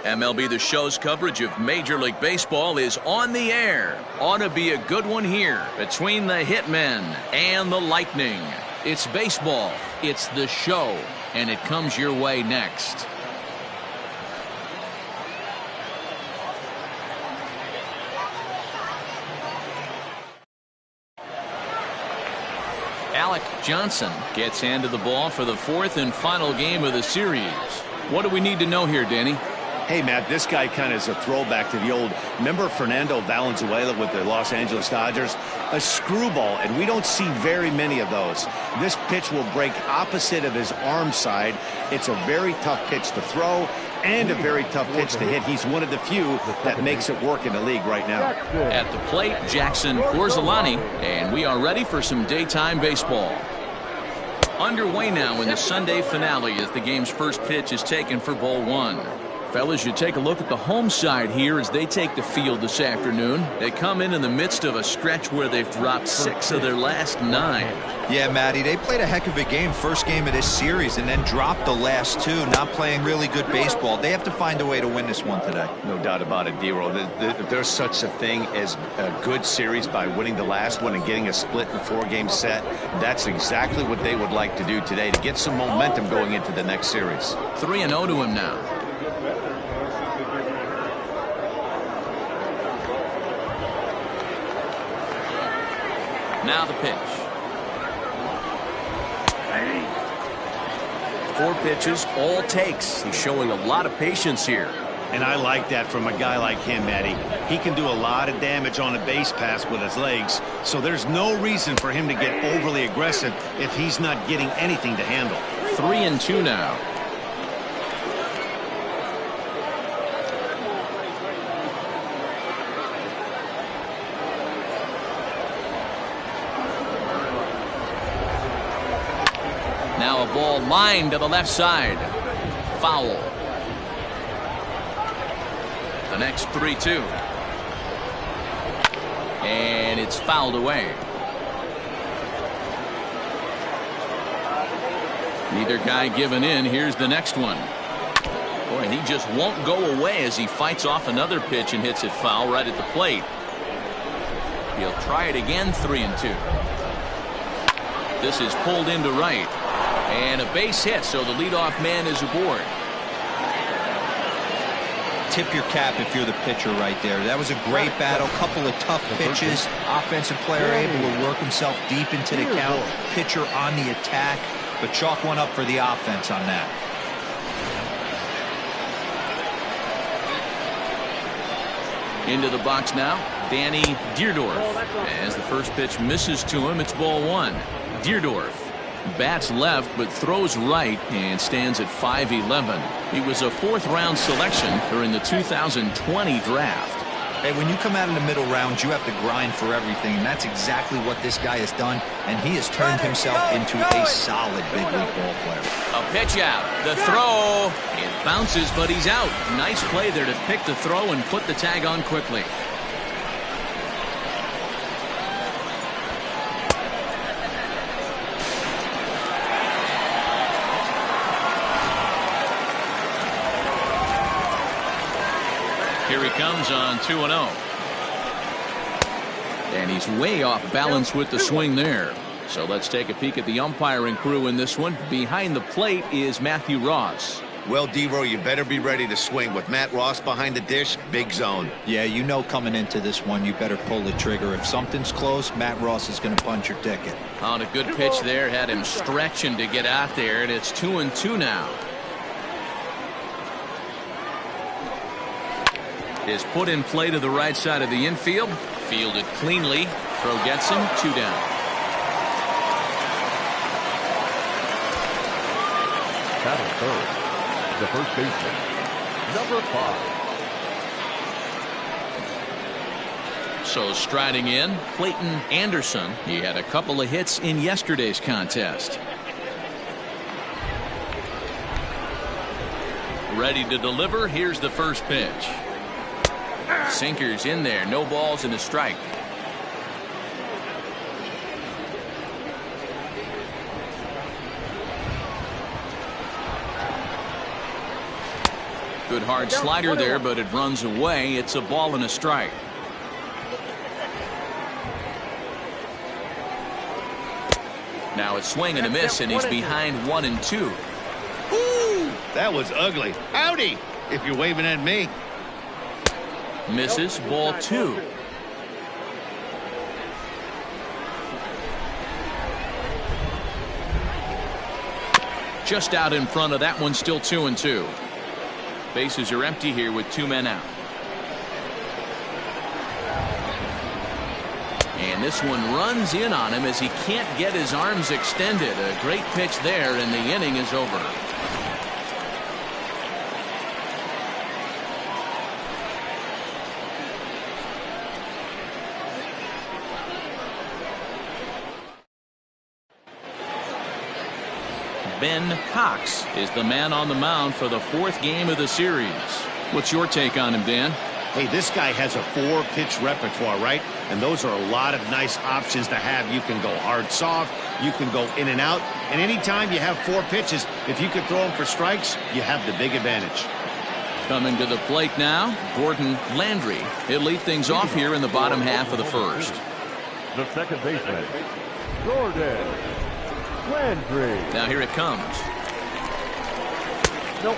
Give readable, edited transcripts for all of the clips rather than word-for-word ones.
MLB The Show's coverage of Major League Baseball is on the air. Ought to be a good one here between the Hitmen and the Lightning. It's baseball, it's The Show, and it comes your way next. Alec Johnson gets handed the ball for the fourth and final game of the series. What do we need to know here, Danny? Hey, Matt, this guy kind of is a throwback to the old, remember Fernando Valenzuela with the Los Angeles Dodgers? A screwball, and we don't see very many of those. This pitch will break opposite of his arm side. It's a very tough pitch to throw and a very tough pitch to hit. He's one of the few that makes it work in the league right now. At the plate, Jackson Corzolani, and we are ready for some daytime baseball. Underway now in the Sunday finale as the game's first pitch is taken for ball one. Fellas, you take a look at the home side here as they take the field this afternoon. They come in the midst of a stretch where they've dropped 6 of their last 9. Yeah, Matty, they played a heck of a game, first game of this series, and then dropped the last 2, not playing really good baseball. They have to find a way to win this one today. No doubt about it, D-Roll. There's such a thing as a good series by winning the last one and getting a split in 4-game set. That's exactly what they would like to do today to get some momentum going into the next series. 3-0 to him now. Now the pitch. 4 pitches, all takes. He's showing a lot of patience here. And I like that from a guy like him, Matty. He can do a lot of damage on a base pass with his legs, so there's no reason for him to get overly aggressive if he's not getting anything to handle. 3-2 now. Now a ball lined to the left side. Foul. The next 3-2. And it's fouled away. Neither guy giving in. Here's the next one. Boy, he just won't go away as he fights off another pitch and hits it foul right at the plate. He'll try it again. 3-2. This is pulled into right. And a base hit, so the leadoff man is aboard. Tip your cap if you're the pitcher right there. That was a great battle, couple of tough pitches. Offensive player able to work himself deep into the count. Pitcher on the attack, but chalk one up for the offense on that. Into the box now, Danny Deerdorf. As the first pitch misses to him, it's ball one. Deerdorf bats left but throws right and stands at 5'11". He was a 4th-round selection during the 2020 draft. Hey, when you come out in the middle rounds, you have to grind for everything, and that's exactly what this guy has done, and he has turned himself into a solid big league ball player. A pitch out. The throw. It bounces, but he's out. Nice play there to pick the throw and put the tag on quickly. Here he comes on 2-0. And he's way off balance with the swing there. So let's take a peek at the umpiring crew in this one. Behind the plate is Matthew Ross. Well, D-Row, you better be ready to swing. With Matt Ross behind the dish, big zone. Yeah, you know coming into this one, you better pull the trigger. If something's close, Matt Ross is going to punch your ticket. On a good pitch there, had him stretching to get out there, and it's 2-2 now. Is put in play to the right side of the infield. Fielded cleanly. Throw gets him. 2 down. Battle third. The first baseman, number 5. So striding in, Clayton Anderson. He had a couple of hits in yesterday's contest. Ready to deliver. Here's the first pitch. Sinkers in there, no balls and a strike. Good hard slider there, but it runs away. It's a ball and a strike. Now it's swing and a miss, and he's behind 1-2. Ooh, that was ugly. Howdy, if you're waving at me. Misses, ball 2. Just out in front of that one, still 2-2. Bases are empty here with 2 men out. And this one runs in on him as he can't get his arms extended. A great pitch there, and the inning is over. Ben Cox is the man on the mound for the 4th game of the series. What's your take on him, Dan? Hey, this guy has a 4-pitch repertoire, right? And those are a lot of nice options to have. You can go hard, soft. You can go in and out. And anytime you have 4 pitches, if you could throw them for strikes, you have the big advantage. Coming to the plate now, Gordon Landry. He'll lead things off here in the bottom half of the 1st. The second baseman, Gordon Landry. Now here it comes.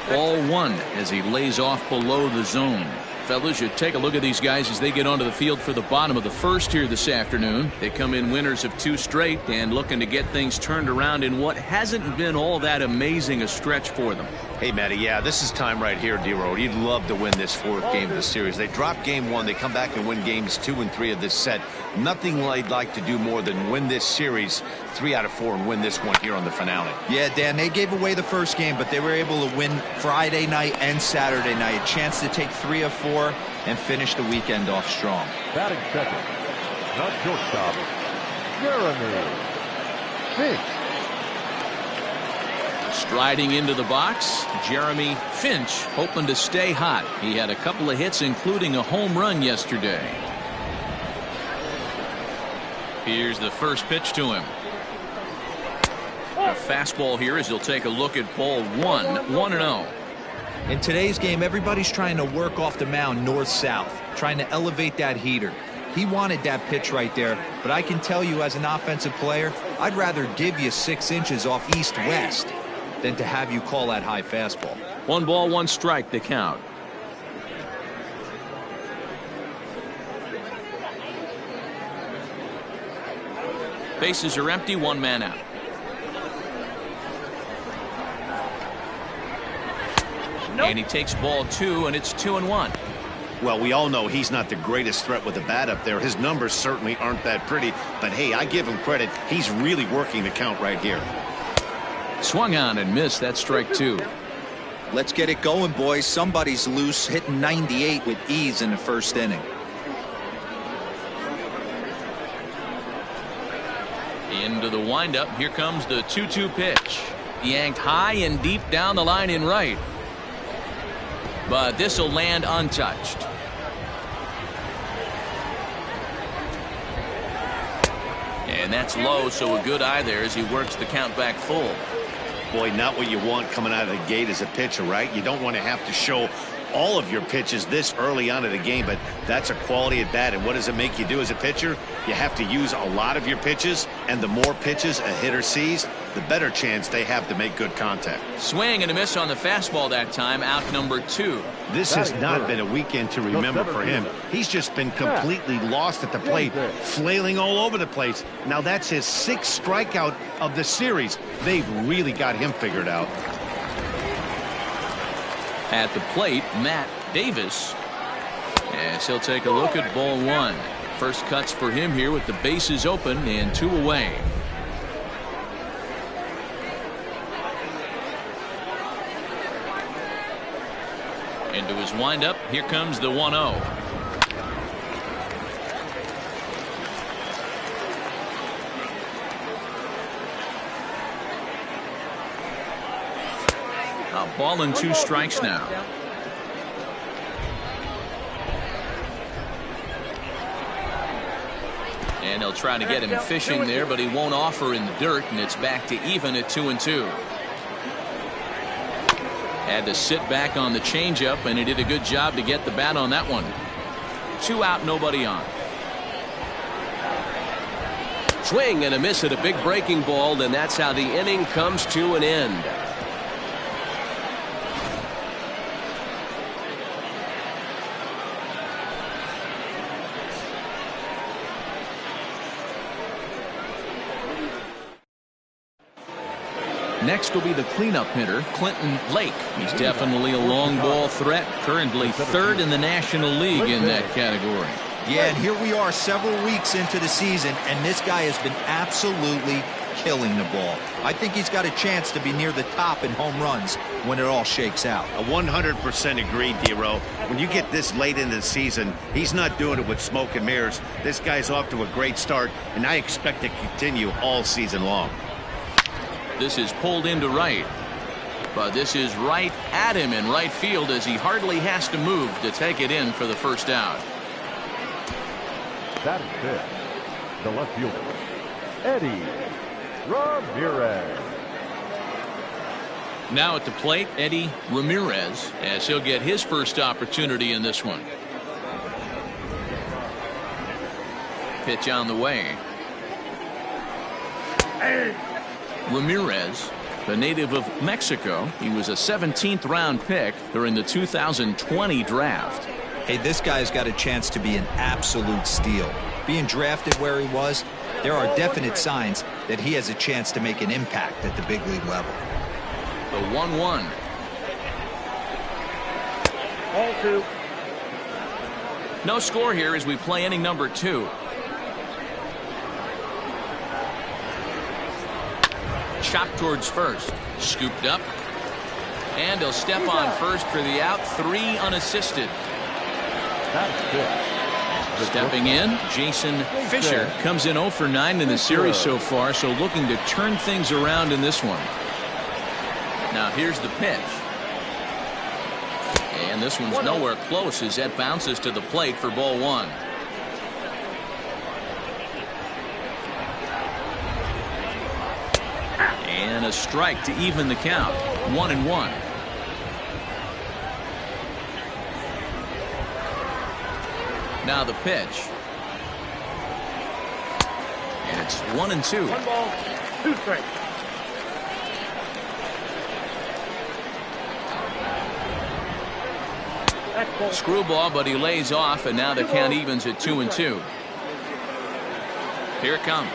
Ball 1 as he lays off below the zone. Fellas, you take a look at these guys as they get onto the field for the bottom of the 1st here this afternoon. They come in winners of 2 straight and looking to get things turned around in what hasn't been all that amazing a stretch for them. Hey, Matty, yeah, this is time right here, D-Road. You'd love to win this 4th game of the series. They drop game 1. They come back and win games 2 and 3 of this set. Nothing they'd like to do more than win this series 3 out of 4 and win this one here on the finale. Yeah, Dan, they gave away the 1st game, but they were able to win Friday night and Saturday night. A chance to take 3 of 4 and finish the weekend off strong. Batting second, not shortstop, Ramirez. Finch. Striding into the box, Jeremy Finch, hoping to stay hot. He had a couple of hits, including a home run yesterday. Here's the first pitch to him. A fastball here as he'll take a look at ball 1, 1-0. In today's game, everybody's trying to work off the mound north-south, trying to elevate that heater. He wanted that pitch right there, but I can tell you as an offensive player, I'd rather give you 6 inches off east-west than to have you call that high fastball. 1 ball, 1 strike, the count. Bases are empty, 1 man out. And he takes ball 2, and it's 2-1. Well, we all know he's not the greatest threat with the bat up there. His numbers certainly aren't that pretty. But, hey, I give him credit. He's really working the count right here. Swung on and missed. That strike 2. Let's get it going, boys. Somebody's loose, hitting 98 with ease in the 1st inning. Into the windup. Here comes the 2-2 pitch. Yanked high and deep down the line in right. But this will land untouched. And that's low, so a good eye there as he works the count back full. Boy, not what you want coming out of the gate as a pitcher, right? You don't want to have to show all of your pitches this early on in the game, but that's a quality at bat. And what does it make you do as a pitcher? You have to use a lot of your pitches, and the more pitches a hitter sees, the better chance they have to make good contact. Swing and a miss on the fastball that time, out number 2. This has not been a weekend to remember for him. He's just been completely lost at the plate, flailing all over the place. Now that's his 6th strikeout of the series. They've really got him figured out. At the plate, Matt Davis. As he'll take a look at ball 1. First cuts for him here with the bases open and 2 away. Into his windup. Here comes the 1-0. A ball and 2 strikes now. And they'll try to get him fishing there, but he won't offer in the dirt, and it's back to even at 2-2. Had to sit back on the changeup, and he did a good job to get the bat on that one. 2 out, nobody on. Swing and a miss at a big breaking ball, and that's how the inning comes to an end. Next will be the cleanup hitter, Clinton Lake. He's definitely a long ball threat, currently 3rd in the National League in that category. Yeah, and here we are several weeks into the season, and this guy has been absolutely killing the ball. I think he's got a chance to be near the top in home runs when it all shakes out. 100% agreed, D-Row. When you get this late into the season, he's not doing it with smoke and mirrors. This guy's off to a great start, and I expect to continue all season long. This is pulled into right. But this is right at him in right field as he hardly has to move to take it in for the first out. That is it. The left fielder, Eddie Ramirez. Now at the plate, Eddie Ramirez, as he'll get his first opportunity in this one. Pitch on the way. Ramirez, the native of Mexico. He was a 17th round pick during the 2020 draft. Hey, this guy's got a chance to be an absolute steal. Being drafted where he was, there are definite signs that he has a chance to make an impact at the big league level. The 1-1. Ball 2. No score here as we play inning number 2. Chopped towards first. Scooped up. And he'll step on first for the out. 3 unassisted. That's it. Stepping in, Jason Fisher comes in 0 for 9 in the series so far, so looking to turn things around in this one. Now here's the pitch. And this one's nowhere close as that bounces to the plate for ball 1. And a strike to even the count. 1-1. Now the pitch. And it's 1-2. 1 ball, 2 strikes. Screwball, but he lays off, and now the count evens at 2-2. Here it comes.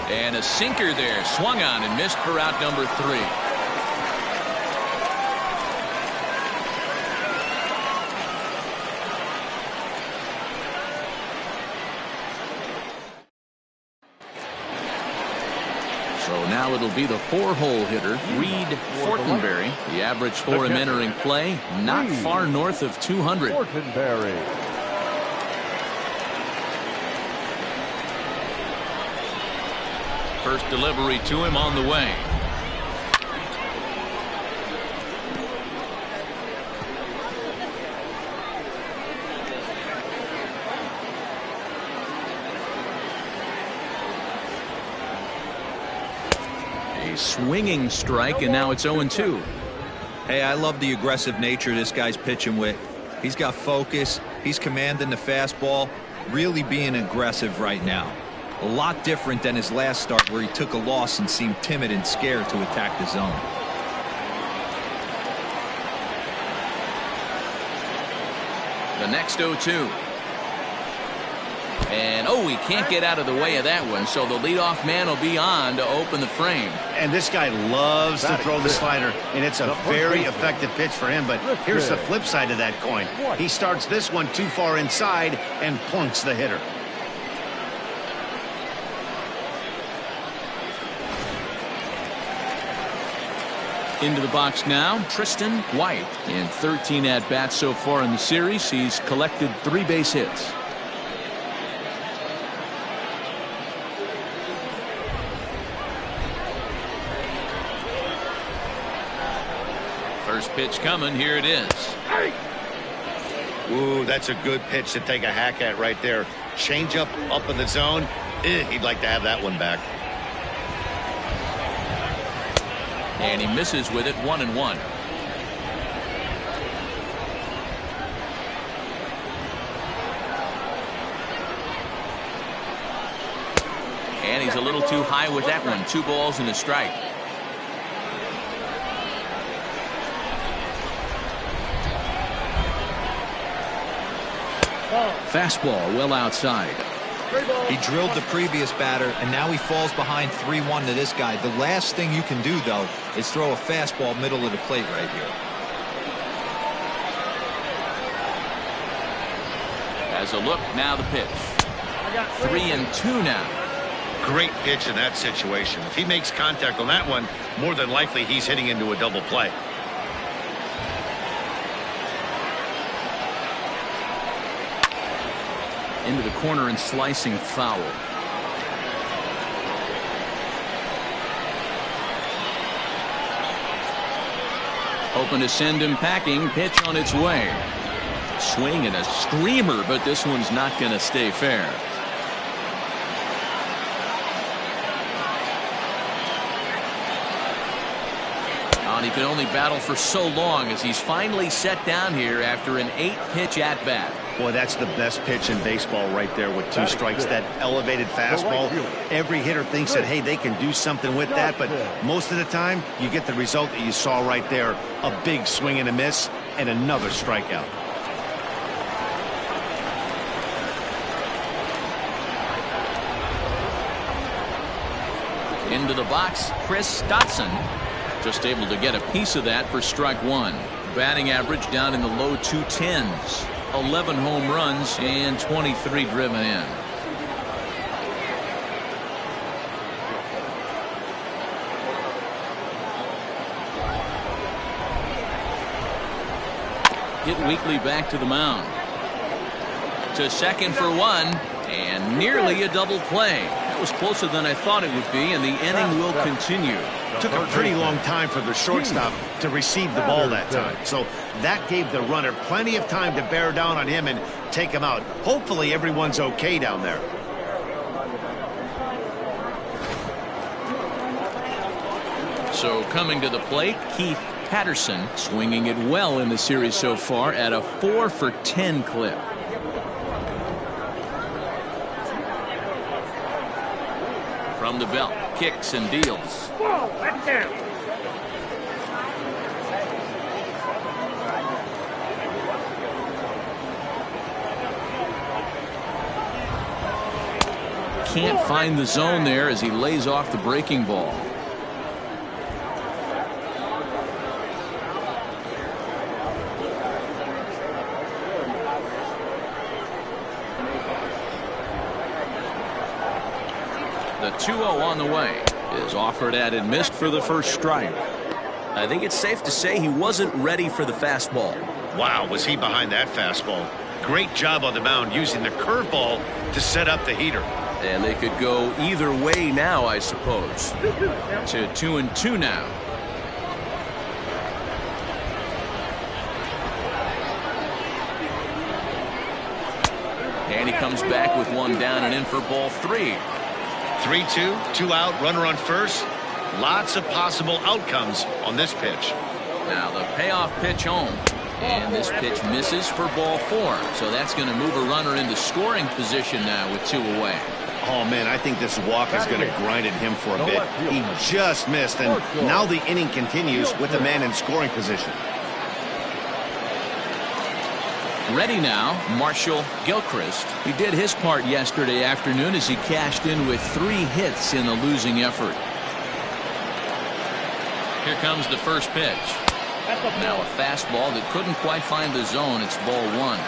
And a sinker there, swung on and missed for out number 3. So now it'll be the 4-hole hitter, Reed Fortenberry. The average for him entering play, not far north of 200. Fortenberry. First delivery to him on the way. A swinging strike, and now it's 0-2. Hey, I love the aggressive nature this guy's pitching with. He's got focus. He's commanding the fastball. Really being aggressive right now. A lot different than his last start where he took a loss and seemed timid and scared to attack the zone. The next 0-2. And he can't get out of the way of that one, so the leadoff man will be on to open the frame. And this guy loves to throw the slider, and it's a very effective pitch for him. But here's the flip side of that coin. He starts this one too far inside and plunks the hitter. Into the box now, Tristan White. In 13 at-bats so far in the series, he's collected 3 base hits. First pitch coming, here it is. Ooh, that's a good pitch to take a hack at right there. Change up in the zone. He'd like to have that one back. And he misses with it, 1-1. And he's a little too high with that one. 2 balls and a strike. Fastball well outside. He drilled the previous batter, and now he falls behind 3-1 to this guy. The last thing you can do, though, is throw a fastball middle of the plate right here. As a look, now the pitch. 3-2 now. Great pitch in that situation. If he makes contact on that one, more than likely he's hitting into a double play. Into the corner and slicing foul. Hoping to send him packing. Pitch on its way. Swing and a screamer, but this one's not going to stay fair. He could only battle for so long as he's finally set down here after an 8-pitch at-bat. Boy, that's the best pitch in baseball right there with 2 strikes. That elevated fastball. Every hitter thinks that, hey, they can do something with that, but most of the time you get the result that you saw right there. A big swing and a miss and another strikeout. Into the box, Prescott. Just able to get a piece of that for strike 1. Batting average down in the low 210s. 11 home runs and 23 driven in. Hit weakly back to the mound. To second for 1 and nearly a double play. That was closer than I thought it would be, and the inning will continue. Took a pretty long time for the shortstop to receive the ball that time. So that gave the runner plenty of time to bear down on him and take him out. Hopefully everyone's okay down there. So coming to the plate, Patterson, swinging it well in the series so far at a 4-for-10 clip. From the belt, kicks and deals. Can't find the zone there as he lays off the breaking ball. The 2-0 on the way is offered at and missed for the first strike. I think it's safe to say he wasn't ready for the fastball. Wow, was he behind that fastball. Great job on the mound using the curveball to set up the heater. And they could go either way now, I suppose. To 2-2 now. And he comes back with one down and in for ball 3. 3-2, 2 out, runner on first. Lots of possible outcomes on this pitch. Now the payoff pitch home. And this pitch misses for ball 4. So that's going to move a runner into scoring position now with 2 away. Oh, man, I think this walk is going to grind at him for a bit. He just missed, and now the inning continues with the man in scoring position. Ready now, Marshall Gilchrist. He did his part yesterday afternoon as he cashed in with 3 hits in the losing effort. Here comes the first pitch. Now a fastball that couldn't quite find the zone. It's ball 1.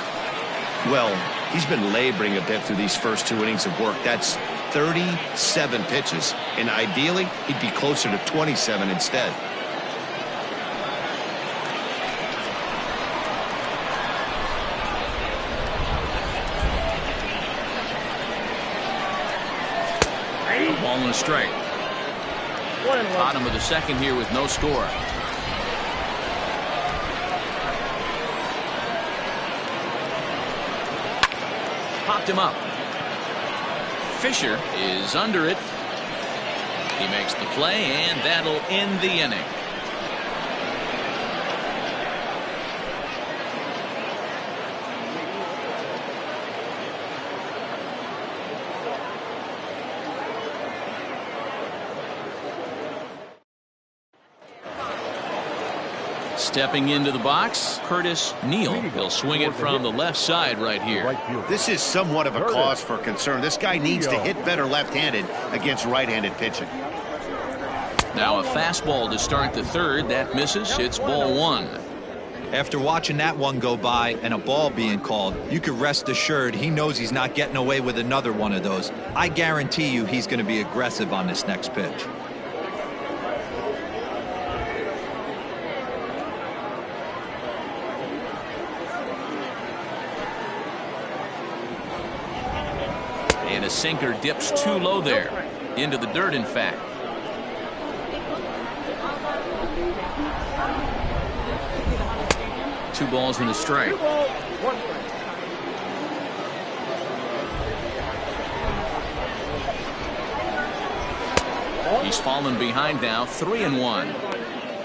Well, he's been laboring a bit through these first 2 innings of work. That's 37 pitches, and ideally he'd be closer to 27 instead. A ball and a strike. Bottom of the second here with no score. Popped him up. Fisher is under it. He makes the play, and that'll end the inning. Stepping into the box, Curtis Neal. He'll swing it from the left side right here. This is somewhat of a cause for concern. This guy needs to hit better left-handed against right-handed pitching. Now a fastball to start the third. That misses. It's ball one. After watching that one go by and a ball being called, you can rest assured he knows he's not getting away with another one of those. I guarantee you he's going to be aggressive on this next pitch. And a sinker dips too low there. Into the dirt, in fact. Two balls and a strike. He's fallen behind now, 3-1.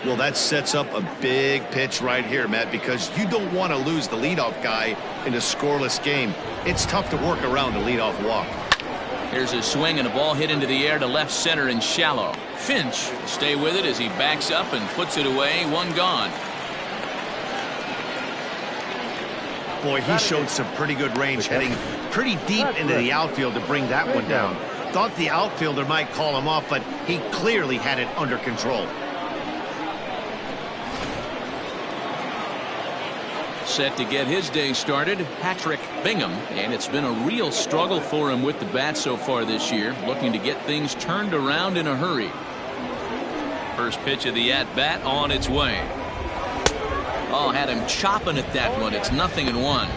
Well, that sets up a big pitch right here, Matt, because you don't want to lose the leadoff guy in a scoreless game. It's tough to work around a leadoff walk. Here's a swing and a ball hit into the air to left center and shallow. Finch will stay with it as he backs up and puts it away. One gone. Boy, he showed some pretty good range, heading pretty deep into the outfield to bring that one down. Thought the outfielder might call him off, but he clearly had it under control. Set to get his day started, Patrick Bingham, and it's been a real struggle for him with the bat so far this year, looking to get things turned around in a hurry. First pitch of the at-bat on its way. Oh, had him chopping at that one. It's 0-1.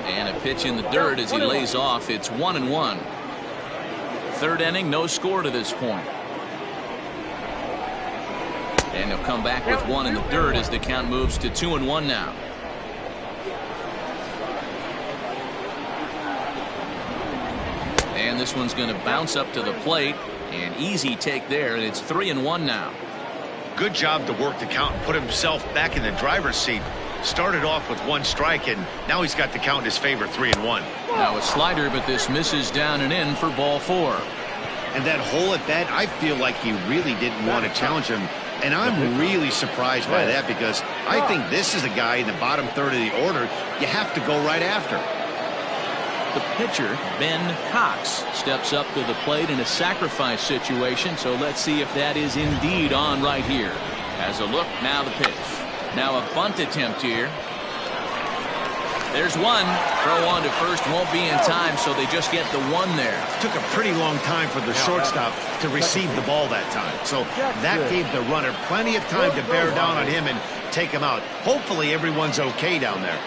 And a pitch in the dirt as he lays off. It's 1-1. Third inning, no score to this point. And he'll come back with one in the dirt as the count moves to 2-1 now. And this one's going to bounce up to the plate. An easy take there, and it's 3-1 now. Good job to work the count and put himself back in the driver's seat. Started off with one strike, and now he's got the count in his favor, 3-1. Now a slider, but this misses down and in for ball four. And that hole at bat, I feel like he really didn't want to challenge him. And I'm really surprised by that, because I think this is a guy in the bottom third of the order you have to go right after. The pitcher, Ben Cox, steps up to the plate in a sacrifice situation, so let's see if that is indeed on right here. Has a look, now the pitch. Now a bunt attempt here. There's one. Throw on to first won't be in time, so they just get the one there. Took a pretty long time for the shortstop to receive the ball that time. So that gave the runner plenty of time to bear down on him and take him out. Hopefully everyone's okay down there.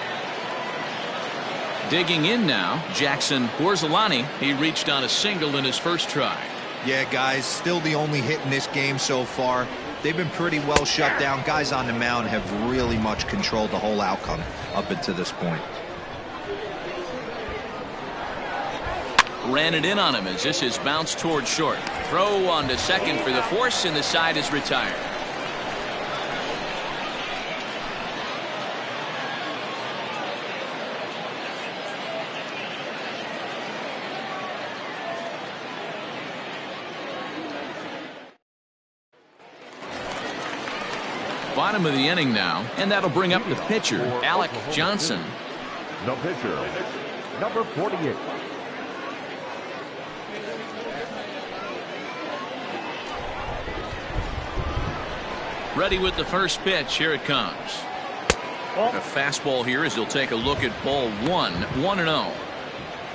Digging in now, Jackson Borzolani. He reached on a single in his first try. Yeah, guys, still the only hit in this game so far. They've been pretty well shut down. Guys on the mound have really much controlled the whole outcome up until this point. Ran it in on him as this is bounced toward short. Throw on to second for the force, and the side is retired. Bottom of the inning now, and that'll bring up the pitcher, Alec Johnson. The pitcher, number 48. Ready with the first pitch. Here it comes. A fastball here as he'll take a look at ball one. 1-0.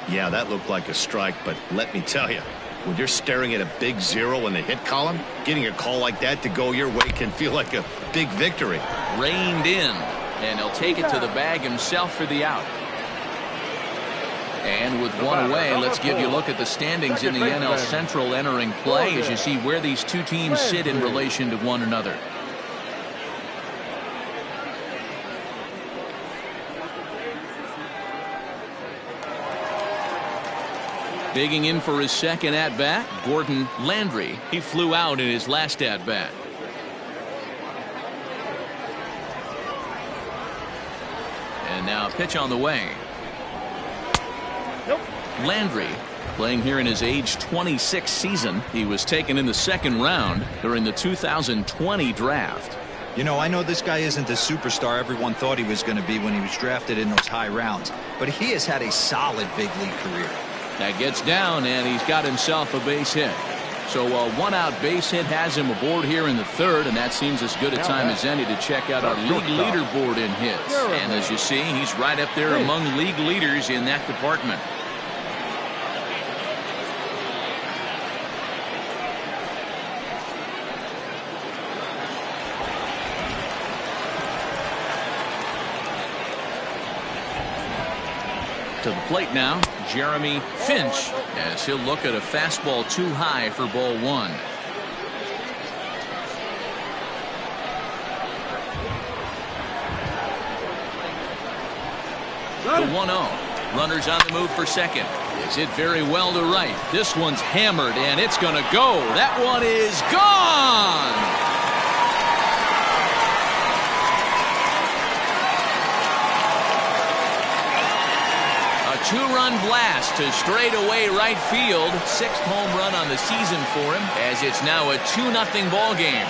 Yeah, that looked like a strike, but let me tell you, when you're staring at a big zero in the hit column, getting a call like that to go your way can feel like a big victory. Reined in, and he'll take it to the bag himself for the out. And with one away, let's give you a look at the standings in the NL Central entering play as you see where these two teams sit in relation to one another. Digging in for his second at-bat, Gordon Landry. He flew out in his last at-bat. And now a pitch on the way. Landry Playing here in his age 26 season. He was taken in the second round during the 2020 draft. You know, I know this guy isn't the superstar everyone thought he was going to be when he was drafted in those high rounds, but he has had a solid big league career. That gets down, and he's got himself a base hit. So a one-out base hit has him aboard here in the third, and that seems as good a time as any to check out our league leaderboard in hits. And as you see, he's right up there among league leaders in that department. To the plate now, Jeremy Finch, as he'll look at a fastball too high for ball one. The 1-0. Runners on the move for second. Is hit very well to right. This one's hammered, and it's going to go. That one is gone. Two-run blast to straightaway right field. Sixth home run on the season for him, as it's now a 2-0 ball game.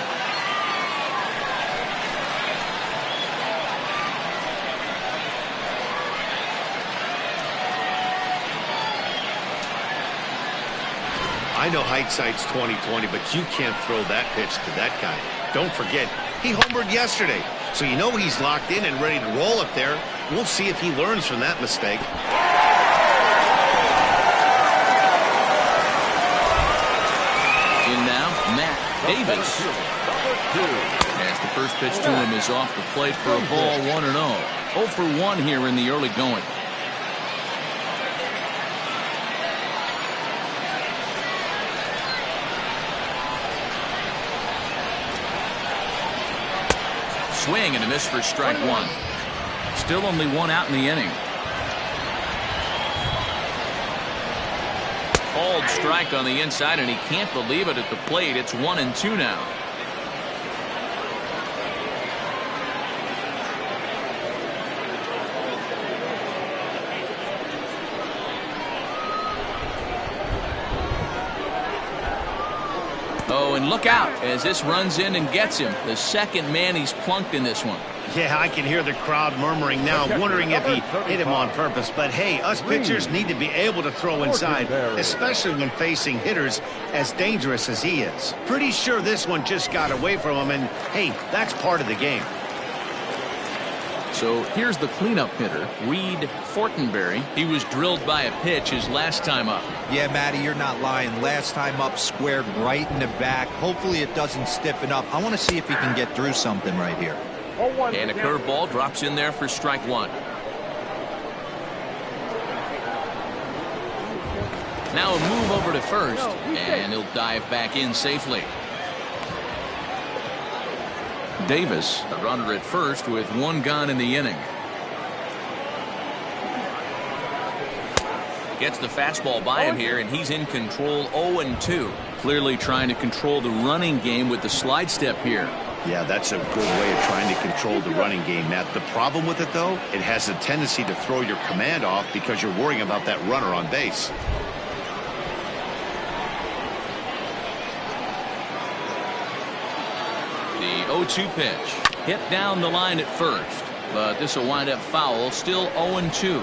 I know hindsight's 20/20, but you can't throw that pitch to that guy. Don't forget, he homered yesterday, so you know he's locked in and ready to roll up there. We'll see if he learns from that mistake. In now, Matt Davis. As the first pitch to him is off the plate for a ball, 1-0. 0 for 1 here in the early going. Swing and a miss for strike one. Still only one out in the inning. Called strike on the inside, and he can't believe it at the plate. It's 1-2 now. Oh, and look out as this runs in and gets him. The second man he's plunked in this one. Yeah, I can hear the crowd murmuring now, wondering if he hit him on purpose. But hey, us pitchers need to be able to throw inside, especially when facing hitters as dangerous as he is. Pretty sure this one just got away from him, and hey, that's part of the game. So here's the cleanup hitter, Reed Fortenberry. He was drilled by a pitch his last time up. Yeah, Matty, you're not lying. Last time up, squared right in the back. Hopefully it doesn't stiffen up. I want to see if he can get through something right here. And a curveball drops in there for strike one. Now a move over to first, and he'll dive back in safely. Davis, a runner at first with one gone in the inning. Gets the fastball by him here, and he's in control. 0-2. Clearly trying to control the running game with the slide step here. Yeah, that's a good way of trying to control the running game, Matt. The problem with it, though, it has a tendency to throw your command off because you're worrying about that runner on base. The 0-2 pitch. Hit down the line at first, but this will wind up foul. Still 0-2.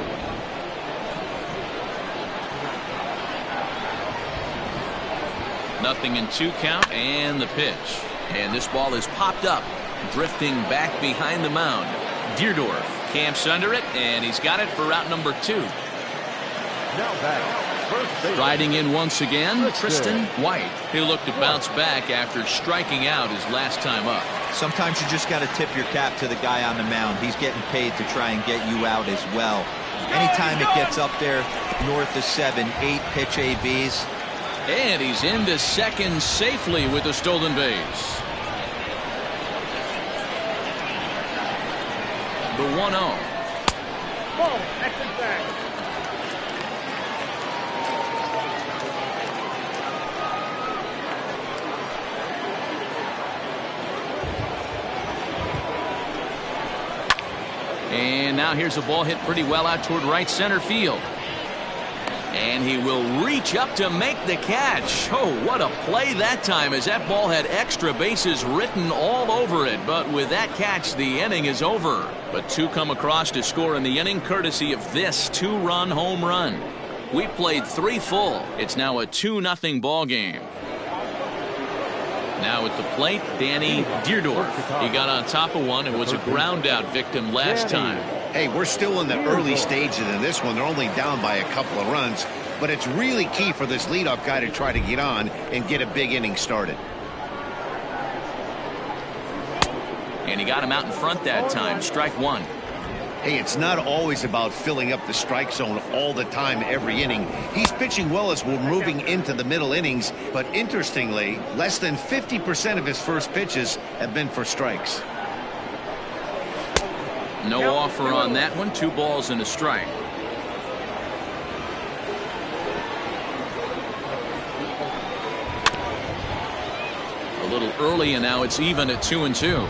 Nothing in 2 count, and the pitch. And this ball is popped up, drifting back behind the mound. Deerdorf camps under it, and he's got it for route number 2. Now back, Riding in once again, Tristan White. He'll look to bounce back after striking out his last time up. Sometimes you just got to tip your cap to the guy on the mound. He's getting paid to try and get you out as well. Anytime it gets up there north of 7, 8 pitch ABs. And he's into second safely with a stolen base. The 1-0. And now here's a ball hit pretty well out toward right center field. And he will reach up to make the catch. Oh, what a play that time, as that ball had extra bases written all over it. But with that catch, the inning is over. But two come across to score in the inning, courtesy of this two-run home run. We played 3 full. It's now a 2-0 ball game. Now at the plate, Danny Deerdorf. He got on top of one and was a ground-out victim last time. Hey, we're still in the early stages of this one. They're only down by a couple of runs, but it's really key for this leadoff guy to try to get on and get a big inning started. And he got him out in front that time. Strike one. Hey, it's not always about filling up the strike zone all the time every inning. He's pitching well as we're moving into the middle innings, but interestingly, less than 50% of his first pitches have been for strikes. No offer on that one. 2 balls and a strike. A little early, and now it's even at 2-2.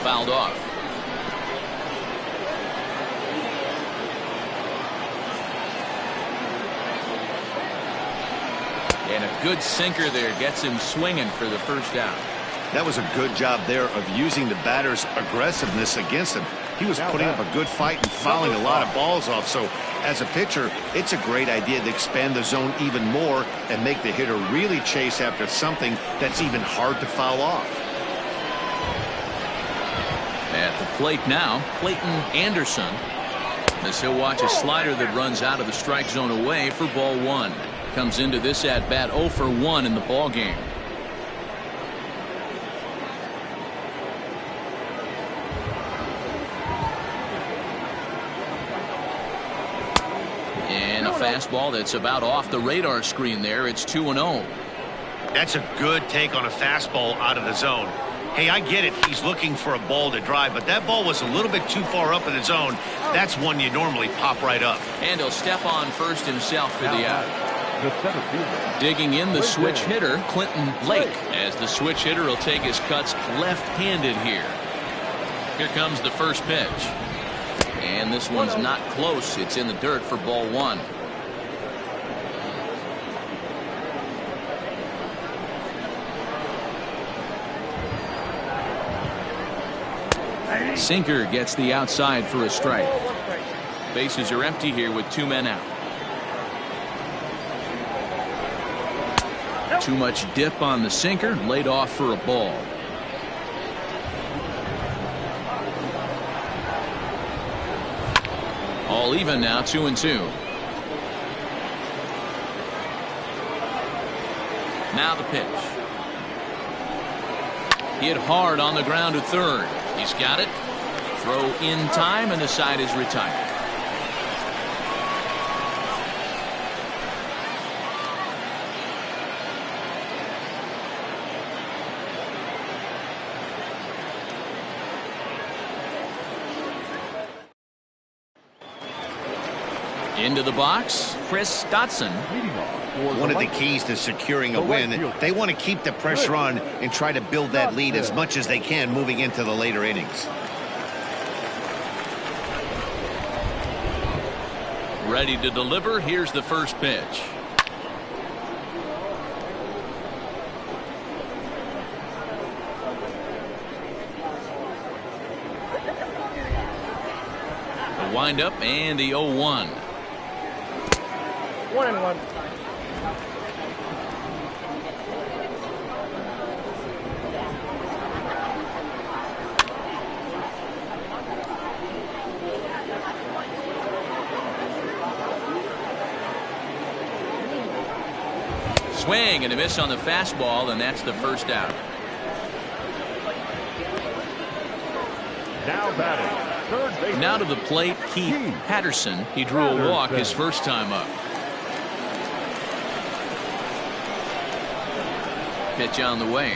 Fouled off. And a good sinker there gets him swinging for the first out. That was a good job there of using the batter's aggressiveness against him. He was putting up a good fight and fouling a lot of balls off. So as a pitcher, it's a great idea to expand the zone even more and make the hitter really chase after something that's even hard to foul off. At the plate now, Clayton Anderson, as he'll watch a slider that runs out of the strike zone away for ball 1. Comes into this at bat 0 for 1 in the ball game. And a fastball that's about off the radar screen there. It's 2-0. That's a good take on a fastball out of the zone. Hey, I get it. He's looking for a ball to drive, but that ball was a little bit too far up in the zone. That's one you normally pop right up. And he'll step on first himself for the out. The center fielder. Digging in, the switch hitter, Clinton Lake, as the switch hitter will take his cuts left-handed here. Here comes the first pitch. And this one's not close. It's in the dirt for ball 1. Sinker gets the outside for a strike. Bases are empty here with 2 men out. Too much dip on the sinker, laid off for a ball. All even now, 2-2. Now the pitch. Hit hard on the ground to third. He's got it. Throw in time, and the side is retired. Into the box, Chris Dotson. One of the keys to securing a win, they want to keep the pressure on and try to build that lead as much as they can moving into the later innings. Ready to deliver. Here's the first pitch. The windup and the 0-1. 1-1. Swing and a miss on the fastball, and that's the first out. Now batting, third base. Now to the plate, Keith Patterson. He drew a walk his first time up. Pitch on the way.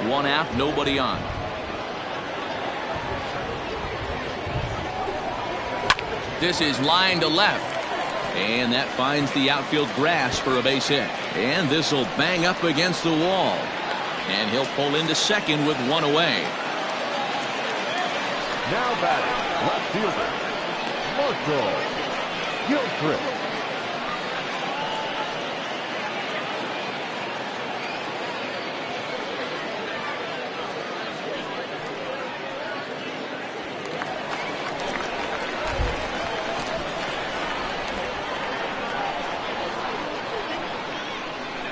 One out, nobody on. This is line to left. And that finds the outfield grass for a base hit. And this will bang up against the wall. And he'll pull into second with one away. Now batting, left fielder, Marshall Gilchrist.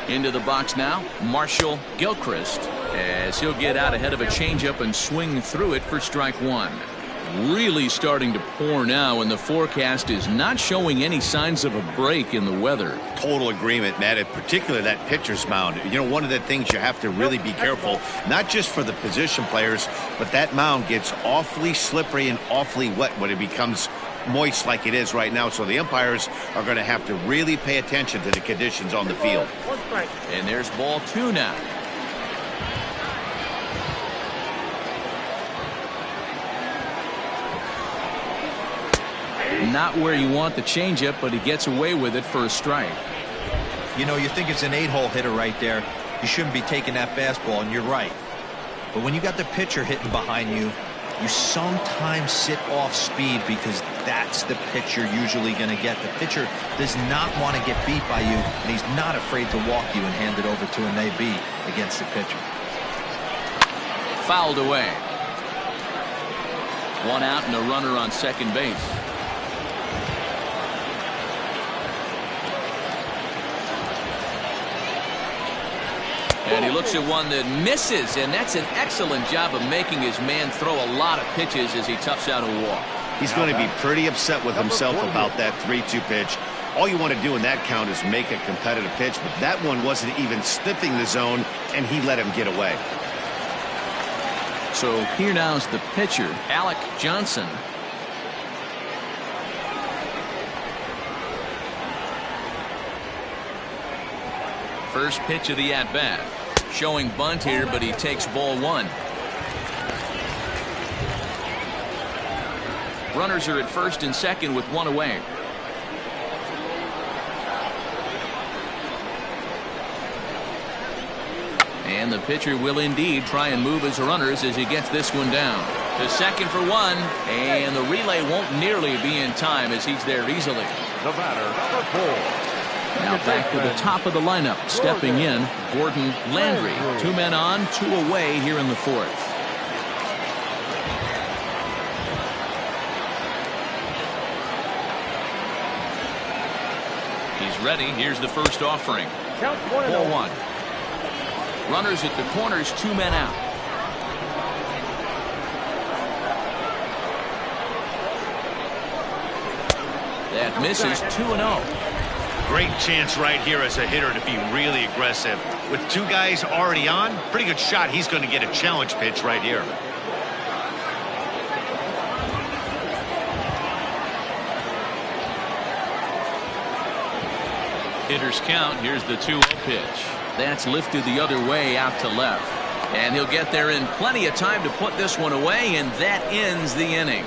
Into the box now, Marshall Gilchrist, as he'll get out ahead of a changeup and swing through it for strike one. Really starting to pour now, and the forecast is not showing any signs of a break in the weather. Total agreement, Matt, and particularly that pitcher's mound. You know, one of the things you have to really be careful, not just for the position players, but that mound gets awfully slippery and awfully wet when it becomes moist like it is right now. So the umpires are going to have to really pay attention to the conditions on the field. And there's ball two now. Not where you want the changeup, but he gets away with it for a strike. You know, you think it's an 8-hole hitter right there. You shouldn't be taking that fastball, and you're right. But when you got the pitcher hitting behind you, you sometimes sit off speed because that's the pitcher usually going to get. The pitcher does not want to get beat by you, and he's not afraid to walk you and hand it over to an AB against the pitcher. Fouled away. One out and a runner on second base. And he looks at one that misses, and that's an excellent job of making his man throw a lot of pitches as he toughs out a walk. He's going to be pretty upset with himself about that 3-2 pitch. All you want to do in that count is make a competitive pitch, but that one wasn't even sniffing the zone, and he let him get away. So here now is the pitcher, Alec Johnson. First pitch of the at-bat. Showing bunt here, but he takes ball one. Runners are at first and second with one away. And the pitcher will indeed try and move his runners as he gets this one down. To second for one, and the relay won't nearly be in time as he's there easily. The batter, number 4. Now back to the top of the lineup, stepping in, Gordon Landry. 2 men on, 2 away here in the fourth. He's ready. Here's the first offering. Ball one. Runners at the corners, 2 men out. That misses 2-0. Great chance right here as a hitter to be really aggressive. With 2 guys already on, pretty good shot. He's going to get a challenge pitch right here. Hitters count. Here's the 2-0 pitch. That's lifted the other way out to left. And he'll get there in plenty of time to put this one away, and that ends the inning.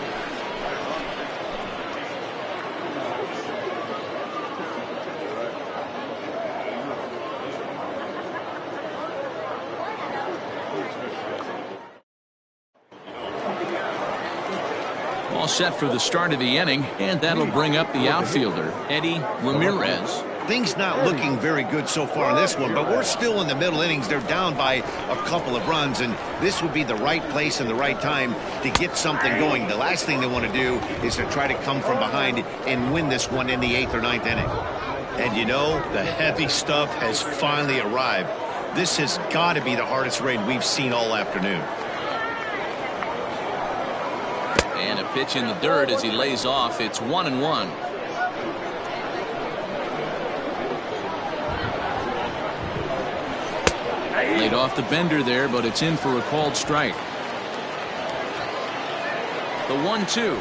All set for the start of the inning, and that'll bring up the outfielder, Eddie Ramirez. Things not looking very good so far in this one, but we're still in the middle innings. They're down by a couple of runs, and this would be the right place and the right time to get something going. The last thing they want to do is to try to come from behind and win this one in the 8th or 9th inning. And you know, the heavy stuff has finally arrived. This has got to be the hardest rain we've seen all afternoon. And a pitch in the dirt as he lays off. It's 1-1. Laid off the bender there, but it's in for a called strike. The 1-2.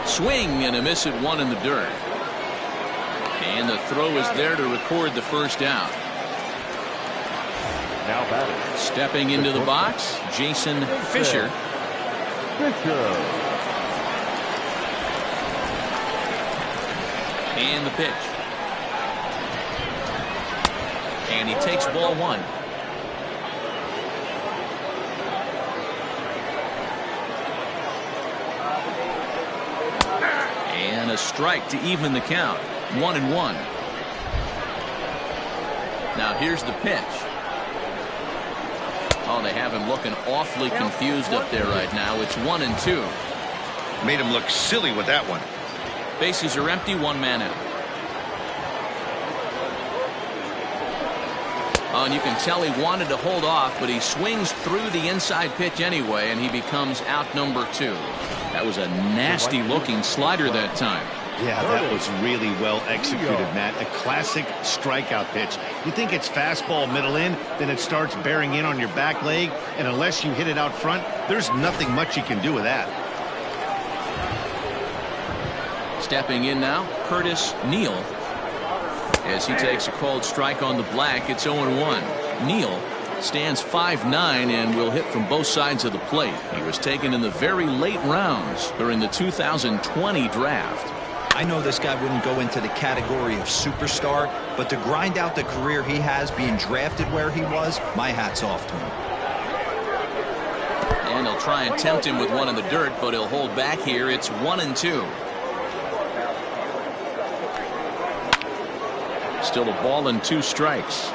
Swing and a miss at 1 in the dirt. And the throw is there to record the first out. Now batting. Stepping into the box, Jason Fisher. And the pitch. And he takes ball one. And a strike to even the count. 1-1. Now here's the pitch. Oh, they have him looking awfully confused up there right now. It's 1-2. Made him look silly with that one. Bases are empty, one man out. Oh, and you can tell he wanted to hold off, but he swings through the inside pitch anyway, and he becomes out number 2. That was a nasty looking slider that time. Yeah, that was really well executed, Matt. A classic strikeout pitch. You think it's fastball middle in, then it starts bearing in on your back leg, and unless you hit it out front, there's nothing much you can do with that. Stepping in now, Curtis Neal. As he takes a called strike on the black, it's 0-1. Neal stands 5'9" and will hit from both sides of the plate. He was taken in the very late rounds during the 2020 draft. I know this guy wouldn't go into the category of superstar, but to grind out the career he has being drafted where he was, my hat's off to him. And he'll try and tempt him with one in the dirt, but he'll hold back here. It's 1-2. Still a ball and 2 strikes.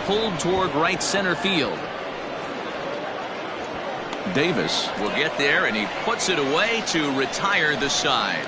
Pulled toward right center field. Davis will get there, and he puts it away to retire the side.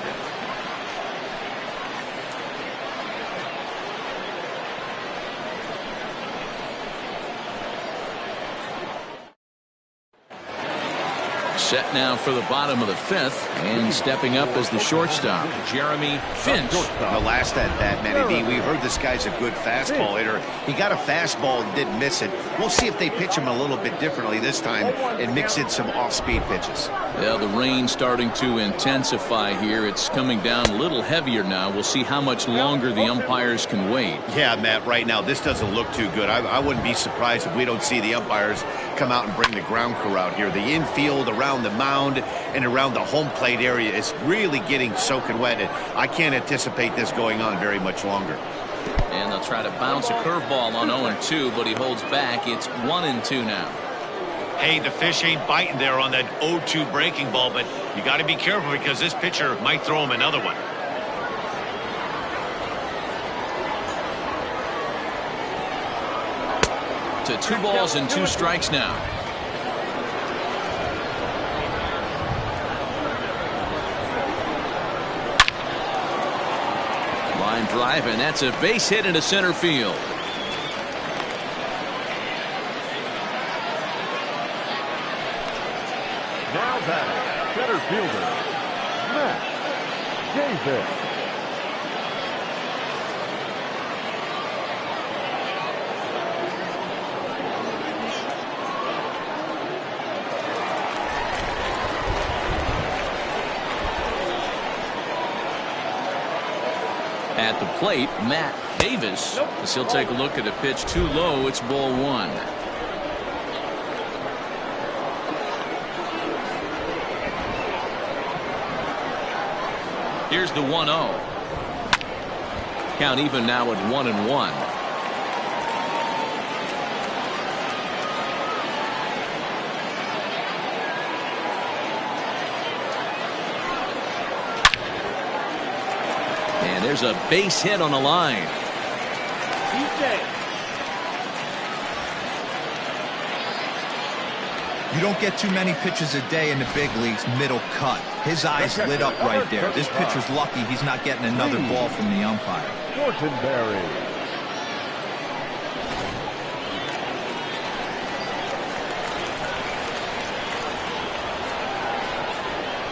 Set now for the bottom of the 5th, and stepping up as the shortstop, Jeremy Finch. The last at bat, Matty D, we heard this guy's a good fastball hitter. He got a fastball and didn't miss it. We'll see if they pitch him a little bit differently this time and mix in some off-speed pitches. Yeah, the rain starting to intensify here. It's coming down a little heavier now. We'll see how much longer the umpires can wait. Yeah, Matt, right now this doesn't look too good. I wouldn't be surprised if we don't see the umpires come out and bring the ground crew out here. The infield around the mound and around the home plate area is really getting soaking wet, and I can't anticipate this going on very much longer. And they'll try to bounce a curveball on 0-2, but he holds back. It's 1-2 now. Hey, the fish ain't biting there on that 0-2 breaking ball, but you got to be careful because this pitcher might throw him another one. To 2 balls and 2 strikes now. Line drive, and that's a base hit into center field. Now batting, center fielder, Matt Davis. At the plate, Matt Davis. As he'll take a look at a pitch too low. It's ball 1. Here's the 1-0. Count even now at 1-1. And there's a base hit on the line. You don't get too many pitches a day in the big leagues middle cut. His eyes lit up right there. This pitcher's lucky he's not getting another ball from the umpire. Fortenberry.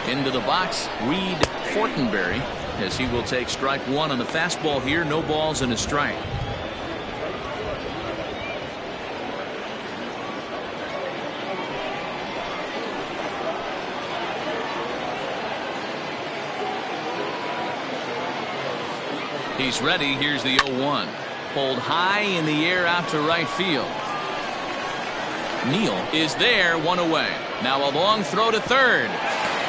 Into the box, Reed Fortenberry, as he will take strike 1 on the fastball here. No balls and a strike. He's ready. Here's the 0-1. Pulled high in the air out to right field. Neal is there, 1 away. Now a long throw to third.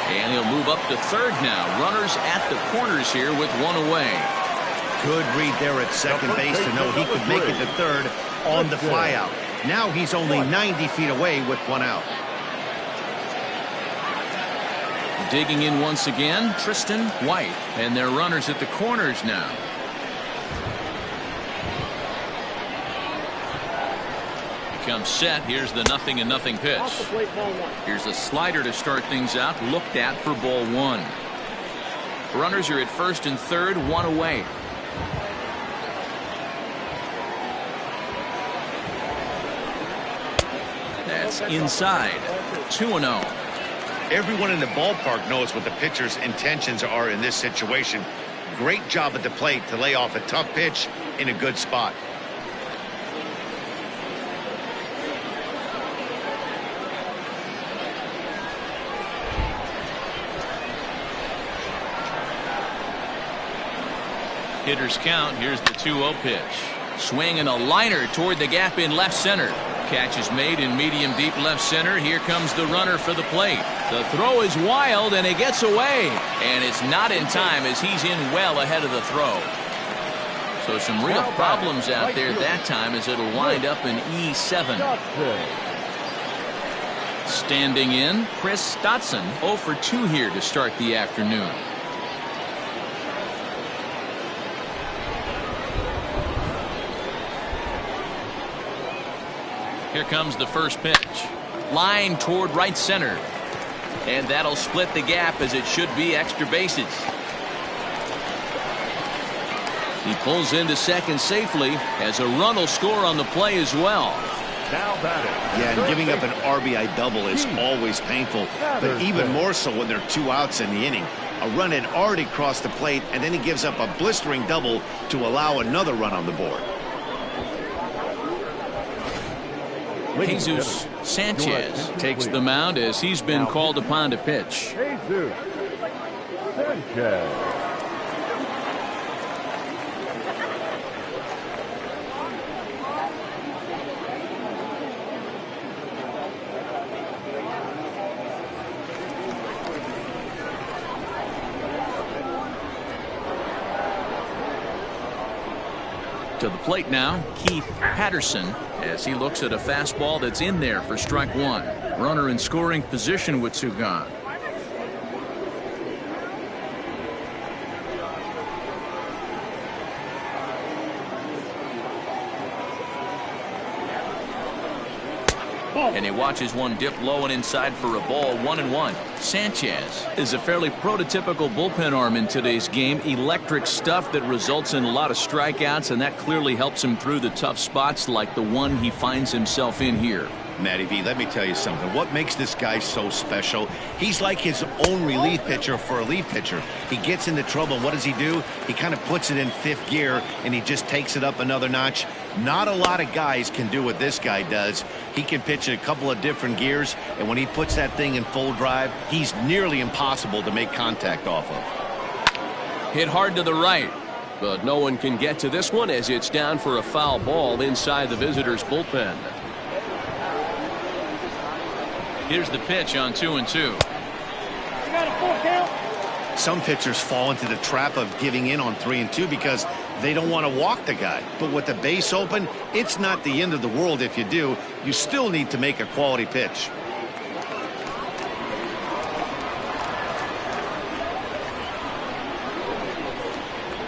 And he'll move up to third now. Runners at the corners here with one away. Good read there at second base to know he could make it to third on the flyout. Now he's only 90 feet away with one out. Digging in once again, Tristan White. And their runners at the corners now. Comes set. Here's the 0-0 pitch. Here's a slider to start things out. Looked at for ball one. Runners are at first and third, one away. That's inside. 2-0. Everyone in the ballpark knows what the pitcher's intentions are in this situation. Great job at the plate to lay off a tough pitch in a good spot. Hitters count. Here's the 2-0 pitch. Swing and a liner toward the gap in left center. Catch is made in medium deep left center. Here comes the runner for the plate. The throw is wild and it gets away. And it's not in time as he's in well ahead of the throw. So some real problems out there that time as it'll wind up in E7. Standing in, Chris Dotson 0 for 2 here to start the afternoon. Here comes the first pitch. Line toward right center. And that'll split the gap as it should be extra bases. He pulls into second safely as a run will score on the play as well. Now batting. Yeah, and giving up an RBI double is always painful, but even more so when there are 2 outs in the inning. A run had already crossed the plate, and then he gives up a blistering double to allow another run on the board. Jesus Sanchez takes the mound as he's been called upon to pitch. Jesus Sanchez. To the plate now, Keith Patterson, as he looks at a fastball that's in there for strike one. Runner in scoring position with 2 gone. And he watches one dip low and inside for a ball. 1-1. Sanchez is a fairly prototypical bullpen arm in today's game. Electric stuff that results in a lot of strikeouts, and that clearly helps him through the tough spots like the one he finds himself in here. Matty V, let me tell you something. What makes this guy so special? He's like his own relief pitcher for a relief pitcher. He gets into trouble. What does he do? He kind of puts it in 5th gear, and he just takes it up another notch. Not a lot of guys can do what this guy does. He can pitch in a couple of different gears, and when he puts that thing in full drive, he's nearly impossible to make contact off of. Hit hard to the right, but no one can get to this one as it's down for a foul ball inside the visitors' bullpen. Here's the pitch on 2-2. Some pitchers fall into the trap of giving in on 3-2 because they don't want to walk the guy. But with the base open, it's not the end of the world if you do. You still need to make a quality pitch.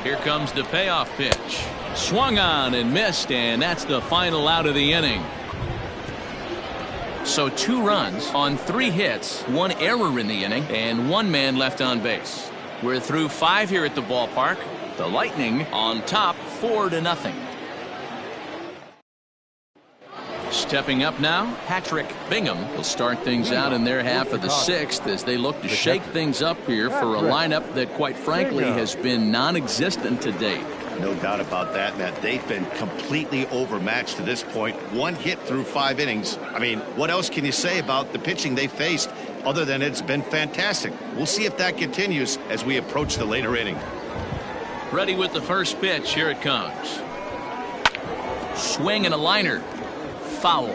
Here comes the payoff pitch. Swung on and missed, and that's the final out of the inning. So 2 runs on 3 hits, 1 error in the inning, and 1 man left on base. We're through 5 here at the ballpark. The Lightning on top 4-0. Stepping up now, Patrick Bingham will start things out in their half of the 6th as they look to shake things up here for a lineup that quite frankly has been non-existent to date. No doubt about that, Matt. They've been completely overmatched to this point. 1 hit through 5 innings. I mean, what else can you say about the pitching they faced other than it's been fantastic? We'll see if that continues as we approach the later inning. Ready with the first pitch. Here it comes. Swing and a liner. Foul.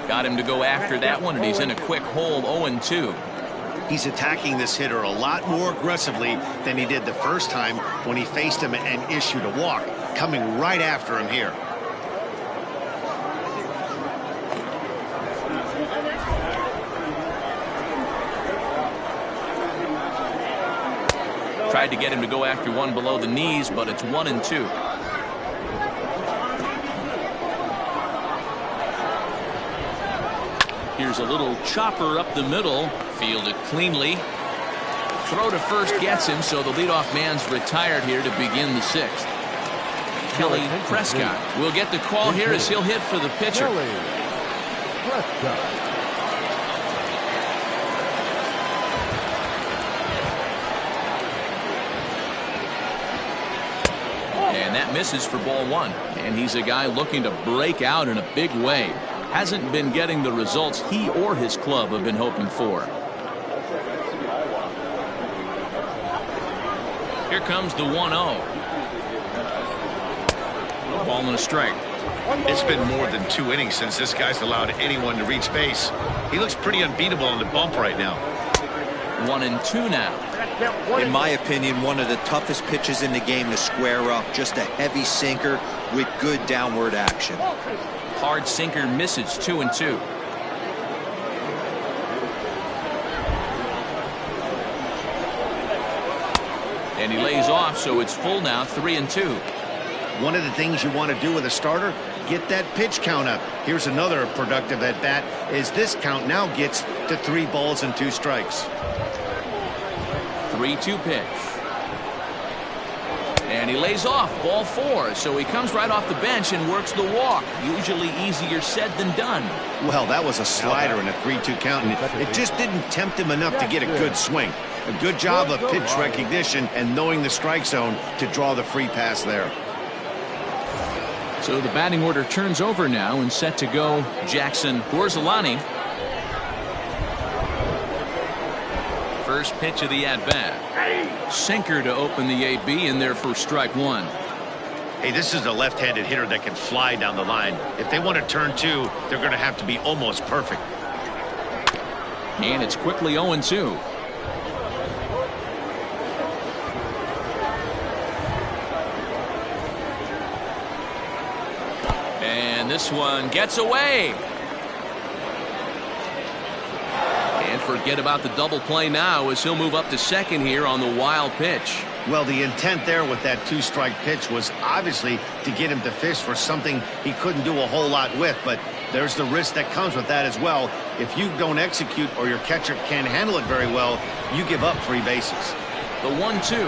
Got him to go after that one, and he's in a quick hole, 0-2. He's attacking this hitter a lot more aggressively than he did the first time when he faced him and issued a walk. Coming right after him here. Tried to get him to go after one below the knees, but it's 1-2. Here's a little chopper up the middle. Fielded cleanly. Throw to first gets him, so the leadoff man's retired here to begin the sixth. Kelly Prescott will get the call here as he'll hit for the pitcher. Prescott. And that misses for ball one. And he's a guy looking to break out in a big way. Hasn't been getting the results he or his club have been hoping for. Here comes the 1-0. Ball and a strike. It's been more than 2 innings since this guy's allowed anyone to reach base. He looks pretty unbeatable on the bump right now. 1-2 now. In my opinion, one of the toughest pitches in the game to square up. Just a heavy sinker with good downward action. Hard sinker misses, 2-2. And he lays off, so it's full now, 3-2. One of the things you want to do with a starter, get that pitch count up. Here's another productive at bat, as this count now gets to 3 balls and 2 strikes. 3-2 pitch. And he lays off, ball 4. So he comes right off the bench and works the walk. Usually easier said than done. Well, that was a slider in a 3-2 count, and it just didn't tempt him enough to get a good swing. A good job of pitch recognition and knowing the strike zone to draw the free pass there. So the batting order turns over now, and set to go Jackson Borzolani. First pitch of the at-bat. Sinker to open the AB, in there for strike 1. Hey, this is a left-handed hitter that can fly down the line. If they want to turn 2, they're going to have to be almost perfect. And it's quickly 0-2. And this one gets away. And forget about the double play now, as he'll move up to second here on the wild pitch. Well, the intent there with that 2-strike pitch was obviously to get him to fish for something he couldn't do a whole lot with, but there's the risk that comes with that as well. If you don't execute or your catcher can't handle it very well, you give up free bases. The 1-2.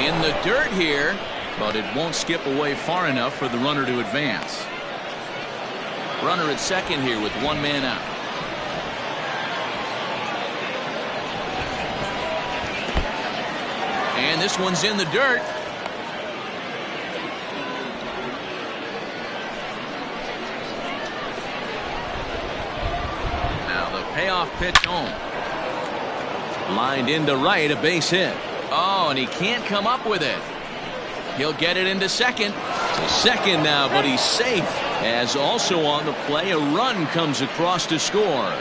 In the dirt here, but it won't skip away far enough for the runner to advance. Runner at second here with 1 man out. And this one's in the dirt. Now the payoff pitch home. Lined into right, a base hit. Oh, and he can't come up with it. He'll get it into second. To second now, but he's safe. As also on the play, a run comes across to score.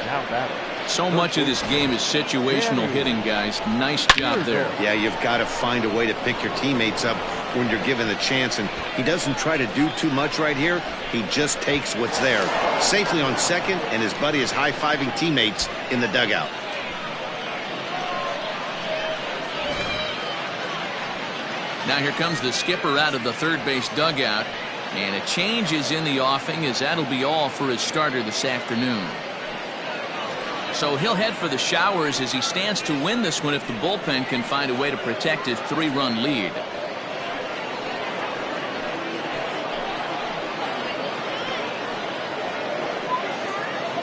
So much of this game is situational hitting, guys. Nice job there. Yeah, you've got to find a way to pick your teammates up when you're given the chance, and he doesn't try to do too much right here. He just takes what's there. Safely on second, and his buddy is high-fiving teammates in the dugout. Now here comes the skipper out of the third base dugout, and a change is in the offing, as that'll be all for his starter this afternoon. So he'll head for the showers as he stands to win this one if the bullpen can find a way to protect his 3-run lead.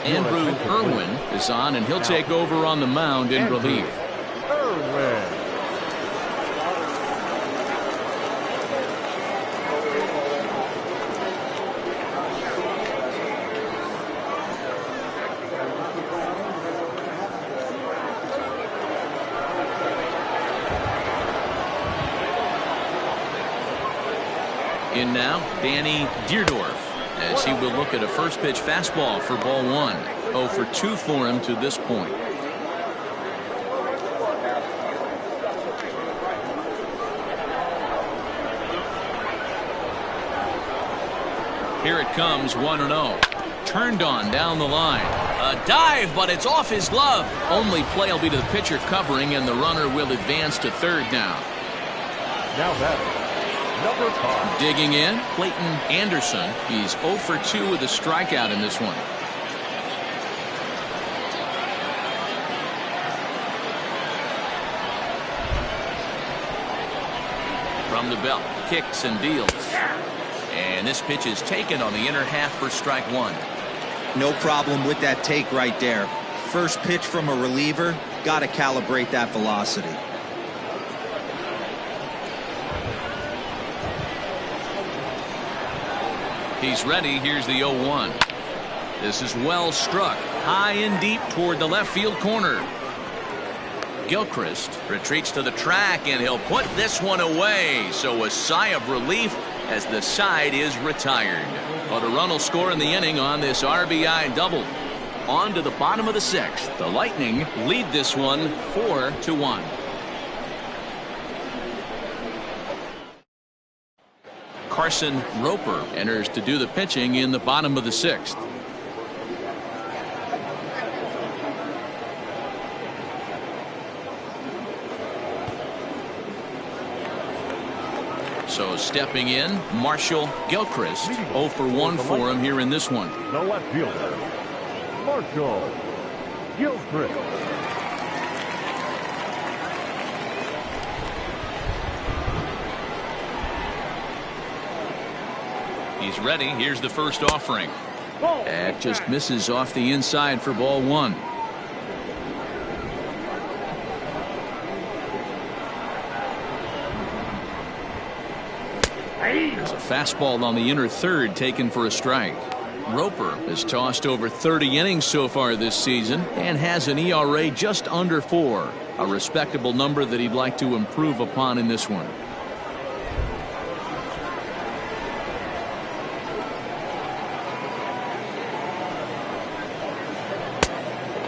Andrew Irwin is on, and he'll take over on the mound in relief. Irwin. In now, Danny Deerdorf. as he will look at a first pitch fastball for ball one. 0 for 2 for him to this point. Here it comes, 1-0. Turned on down the line. A dive, but it's off his glove. Only play will be to the pitcher covering, and the runner will advance to third now. Now batting, number 5. Digging in, Clayton Anderson. He's 0 for 2 with a strikeout in this one. From the belt, kicks and deals. And this pitch is taken on the inner half for strike one. No problem with that take right there. First pitch from a reliever, got to calibrate that velocity. He's ready. Here's the 0-1. This is well struck, high and deep toward the left field corner. Gilchrist retreats to the track, and he'll put this one away. So a sigh of relief as the side is retired. But a run will score in the inning on this RBI double. On to the bottom of the 6th. The Lightning lead this one 4-1. Carson Roper enters to do the pitching in the bottom of the 6th. So stepping in, Marshall Gilchrist. 0 for 1 for him here in this one. The left fielder, Marshall Gilchrist. He's ready. Here's the first offering. That just misses off the inside for ball one. There's a fastball on the inner third taken for a strike. Roper has tossed over 30 innings so far this season and has an ERA just under 4. A respectable number that he'd like to improve upon in this one.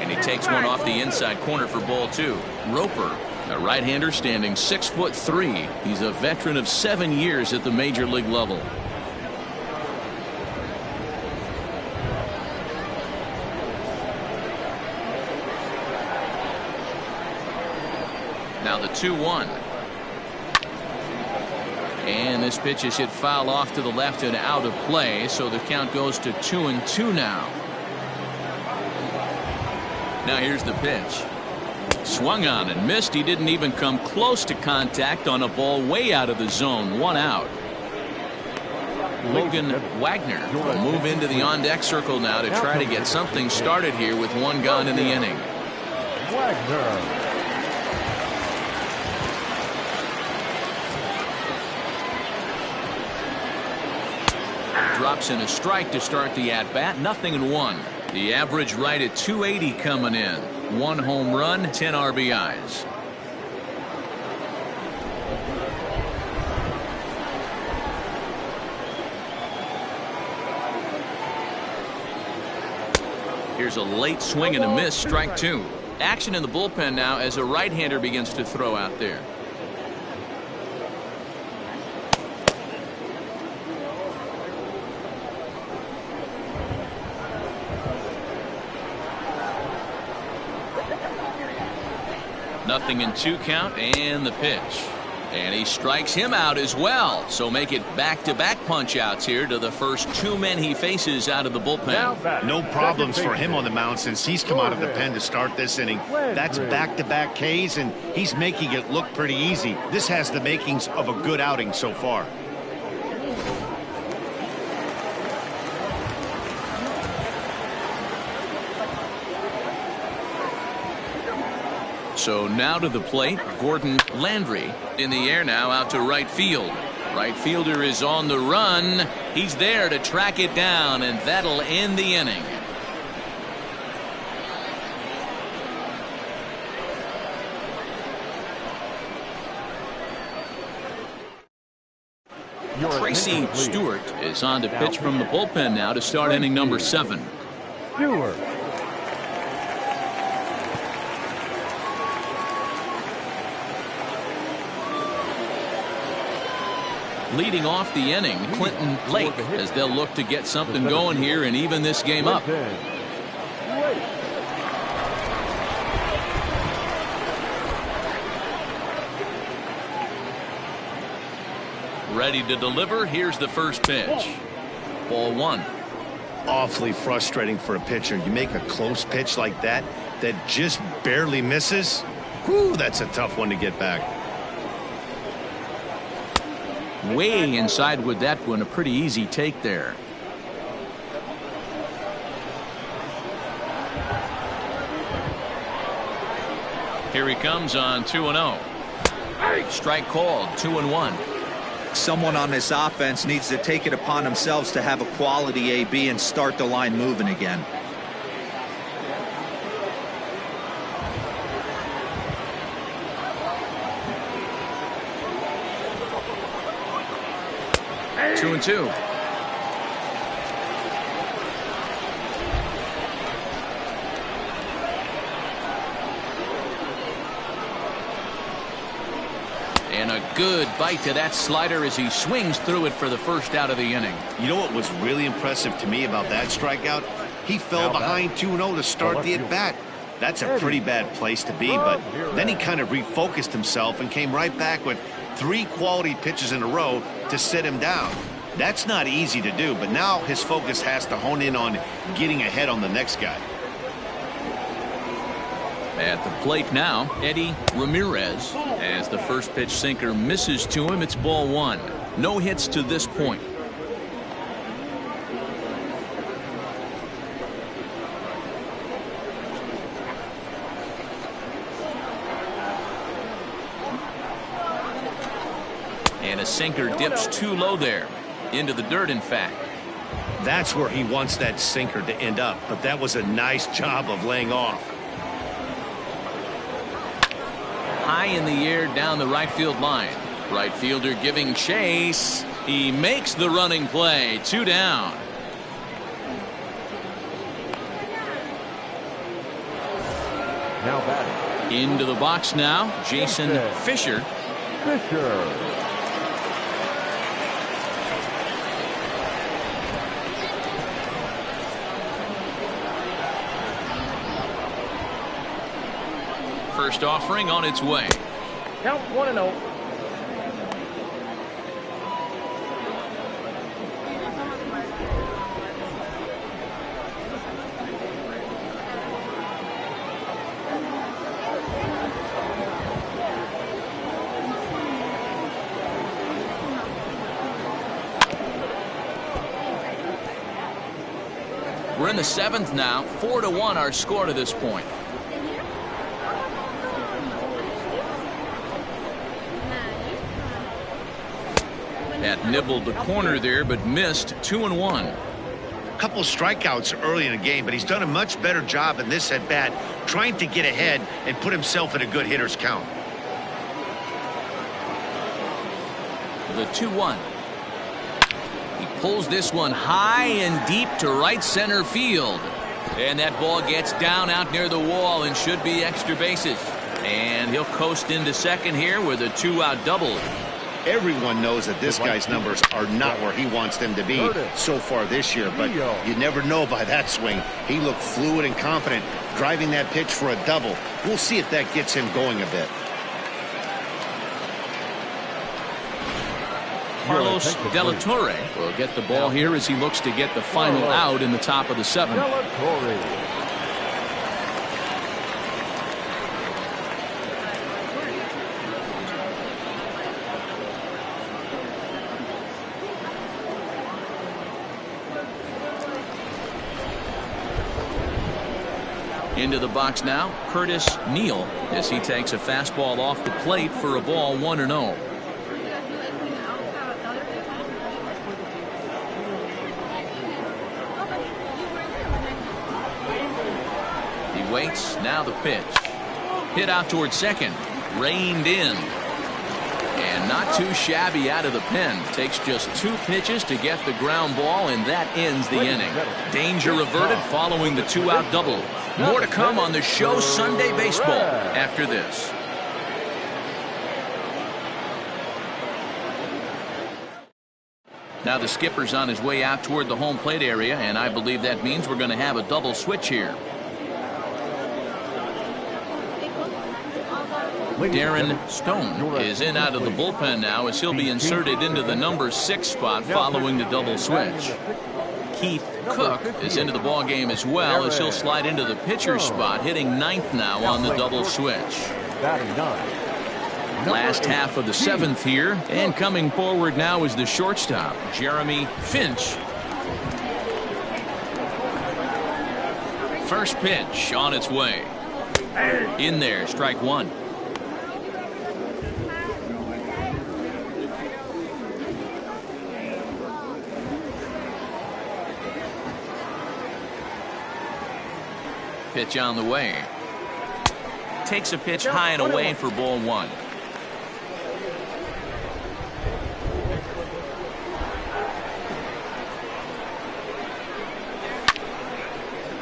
And he takes one off the inside corner for ball 2. Roper, a right-hander standing 6'3". He's a veteran of 7 years at the major league level. Now the 2-1. And this pitch is hit foul off to the left and out of play, so the count goes to 2-2 now. Now here's the pitch. Swung on and missed. He didn't even come close to contact on a ball way out of the zone. 1 out. Logan Wagner will move into the on-deck circle now to try to get something started here with 1 gone in the inning. Wagner. Drops in a strike to start the at-bat. 0-1. The average right at 280 coming in. 1 home run, 10 RBIs. Here's a late swing and a miss, strike 2. Action in the bullpen now as a right-hander begins to throw out there. Nothing in 2 count, and the pitch. And he strikes him out as well. So make it back-to-back punch-outs here to the first 2 men he faces out of the bullpen. No problems for him on the mound since he's come out of the pen to start this inning. That's back-to-back Ks, and he's making it look pretty easy. This has the makings of a good outing so far. So now to the plate, Gordon Landry in the air now out to right field. Right fielder is on the run. He's there to track it down, and that'll end the inning. Tracy Stewart is on to pitch from the bullpen now to start inning number 7. Stewart. Leading off the inning, Clinton Lake, as they'll look to get something going here and even this game up. Ready to deliver. Here's the first pitch. Ball 1. Awfully frustrating for a pitcher. You make a close pitch like that just barely misses. Whew, that's a tough one to get back. Way inside with that one. A pretty easy take there. Here he comes on 2-0. Strike called. 2-1. Someone on this offense needs to take it upon themselves to have a quality AB and start the line moving again. Hey. 2-2. And a good bite to that slider as he swings through it for the first out of the inning. You know what was really impressive to me about that strikeout? He fell behind 2-0 to start the at-bat. That's a pretty bad place to be, but then he kind of refocused himself and came right back with 3 quality pitches in a row to sit him down. That's not easy to do, but now his focus has to hone in on getting ahead on the next guy. At the plate now, Eddie Ramirez. As the first pitch sinker misses to him, it's ball 1. No hits to this point. And a sinker dips too low there. Into the dirt, in fact. That's where he wants that sinker to end up, but that was a nice job of laying off. High in the air down the right field line. Right fielder giving chase. He makes the running play. 2 down. Now batting. Into the box now, Jason Fisher. First offering on its way. Count 1-0. We're in the 7th now. 4-1 our score to this point. That nibbled the corner there, but missed. 2-1. A couple of strikeouts early in the game, but he's done a much better job in this at bat, trying to get ahead and put himself in a good hitter's count. The 2-1. He pulls this one high and deep to right center field. And that ball gets down out near the wall and should be extra bases. And he'll coast into second here with a 2-out double. Everyone knows that this guy's numbers are not where he wants them to be so far this year, but you never know by that swing. He looked fluid and confident, driving that pitch for a double. We'll see if that gets him going a bit. Carlos De La Torre will get the ball here as he looks to get the final out in the top of the 7th. Into the box now, Curtis Neal, as he takes a fastball off the plate for a ball 1-0. He waits, now the pitch. Hit out towards second, reined in. And not too shabby out of the pen. Takes just 2 pitches to get the ground ball, and that ends the inning. Danger averted following the 2-out double. More to come on the show Sunday Baseball after this. Now the skipper's on his way out toward the home plate area, and I believe that means we're going to have a double switch here. Darren Stone is in out of the bullpen now as he'll be inserted into the number 6 spot following the double switch. Keith Cook is into the ball game as well as he'll slide into the pitcher's spot, hitting 9th now on the double switch. Last half of the 7th here, and coming forward now is the shortstop, Jeremy Finch. First pitch on its way. In there, strike 1. Pitch on the way. Takes a pitch high and away for ball 1.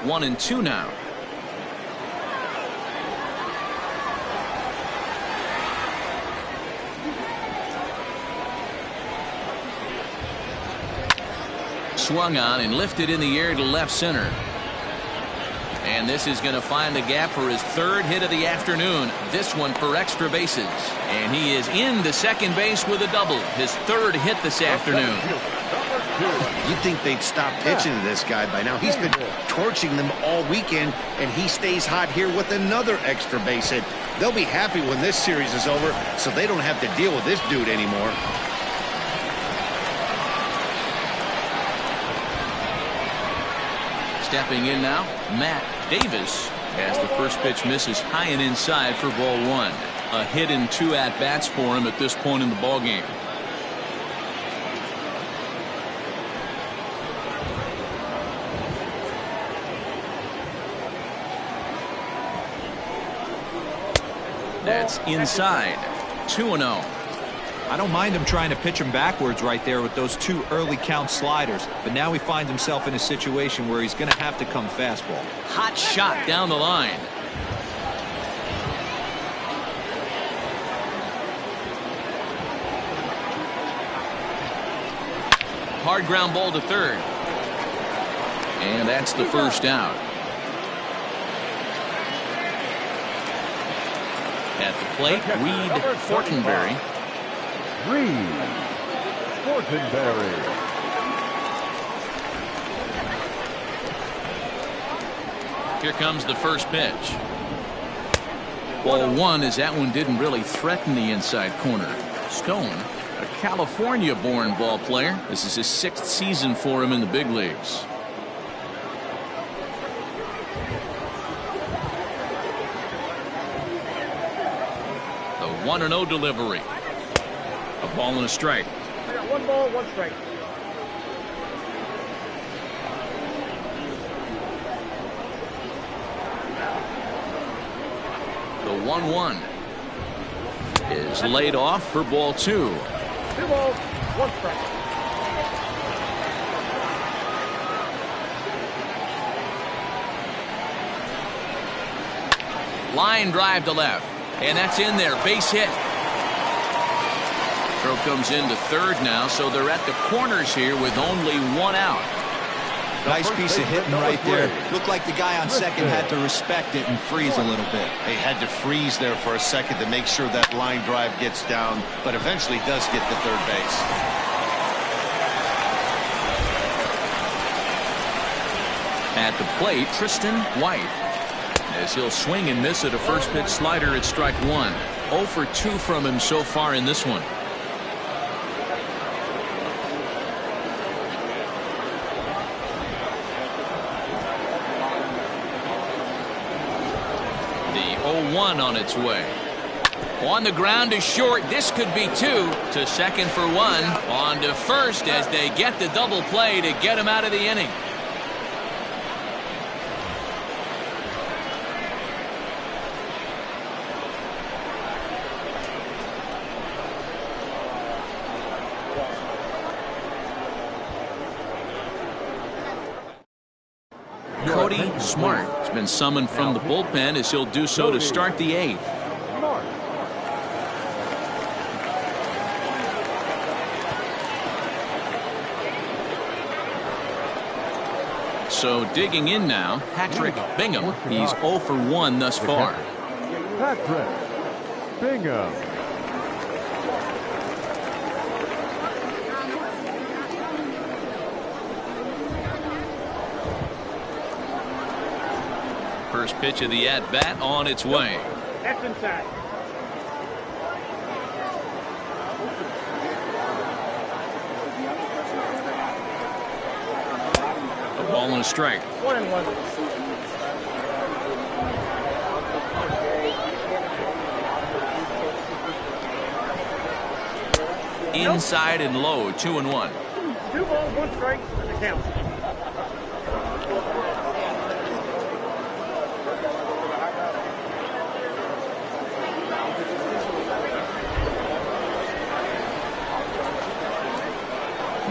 One and 2 now. Swung on and lifted in the air to left center. And this is going to find the gap for his 3rd hit of the afternoon. This one for extra bases. And he is in the second base with a double. His 3rd hit this afternoon. You'd think they'd stop pitching to this guy by now. He's been torching them all weekend, and he stays hot here with another extra base hit. They'll be happy when this series is over, so they don't have to deal with this dude anymore. Stepping in now, Matt Davis, as the first pitch misses high and inside for ball 1. A hit and 2 at-bats for him at this point in the ball game. That's inside. 2-0. I don't mind him trying to pitch him backwards right there with those 2 early count sliders, but now he finds himself in a situation where he's going to have to come fastball. Hot shot down the line. Hard ground ball to third. And that's the first out. At the plate, Reed Fortenberry. Fortenberry. Here comes the first pitch. Ball 1, as that one didn't really threaten the inside corner. Stone, a California-born ball player. This is his 6th season for him in the big leagues. The 1-0 delivery. A ball and a strike. I got 1 ball, 1 strike. The 1-1 is laid off for ball 2. 2 balls, 1 strike. Line drive to left, and that's in there. Base hit. Throw comes into third now, so they're at the corners here with only 1 out. Nice piece of hitting right there. Looked like the guy on second had to respect it and freeze a little bit. They had to freeze there for a second to make sure that line drive gets down, but eventually does get to third base. At the plate, Tristan White, as he'll swing and miss at a first pitch slider at strike 1. 0 for 2 from him so far in this one. The 0-1 on its way. On the ground to short. This could be 2. To second for 1. On to first as they get the double play to get him out of the inning. Cody Smart has been summoned from the bullpen as he'll do so to start the 8th. So digging in now, Patrick Bingham. He's 0 for 1 thus far. Patrick Bingham. First pitch of the at-bat on its way. That's inside. A ball and a strike. 1-1. Inside and low, 2-1. 2 balls, 1 strike, and the count.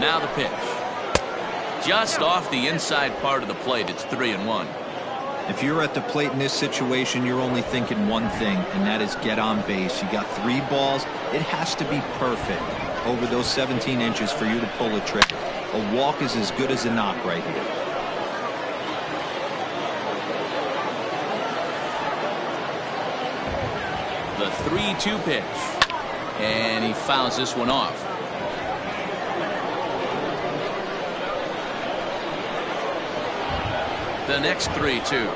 Now the pitch. Just off the inside part of the plate. It's 3-1. If you're at the plate in this situation, you're only thinking one thing, and that is get on base. You got 3 balls. It has to be perfect over those 17 inches for you to pull a trigger. A walk is as good as a knock right here. The 3-2 pitch. And he fouls this one off. The next 3-2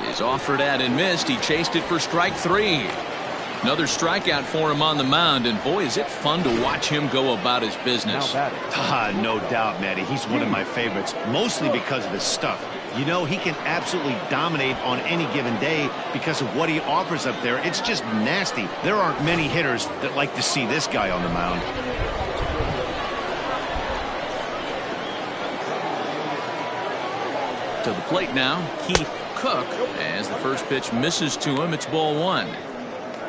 is offered at and missed. He chased it for strike 3. Another strikeout for him on the mound, and boy, is it fun to watch him go about his business. No doubt, Matty. He's one of my favorites, mostly because of his stuff. You know, he can absolutely dominate on any given day because of what he offers up there. It's just nasty. There aren't many hitters that like to see this guy on the mound. To the plate now, Keith Cook. As the first pitch misses to him, it's ball 1.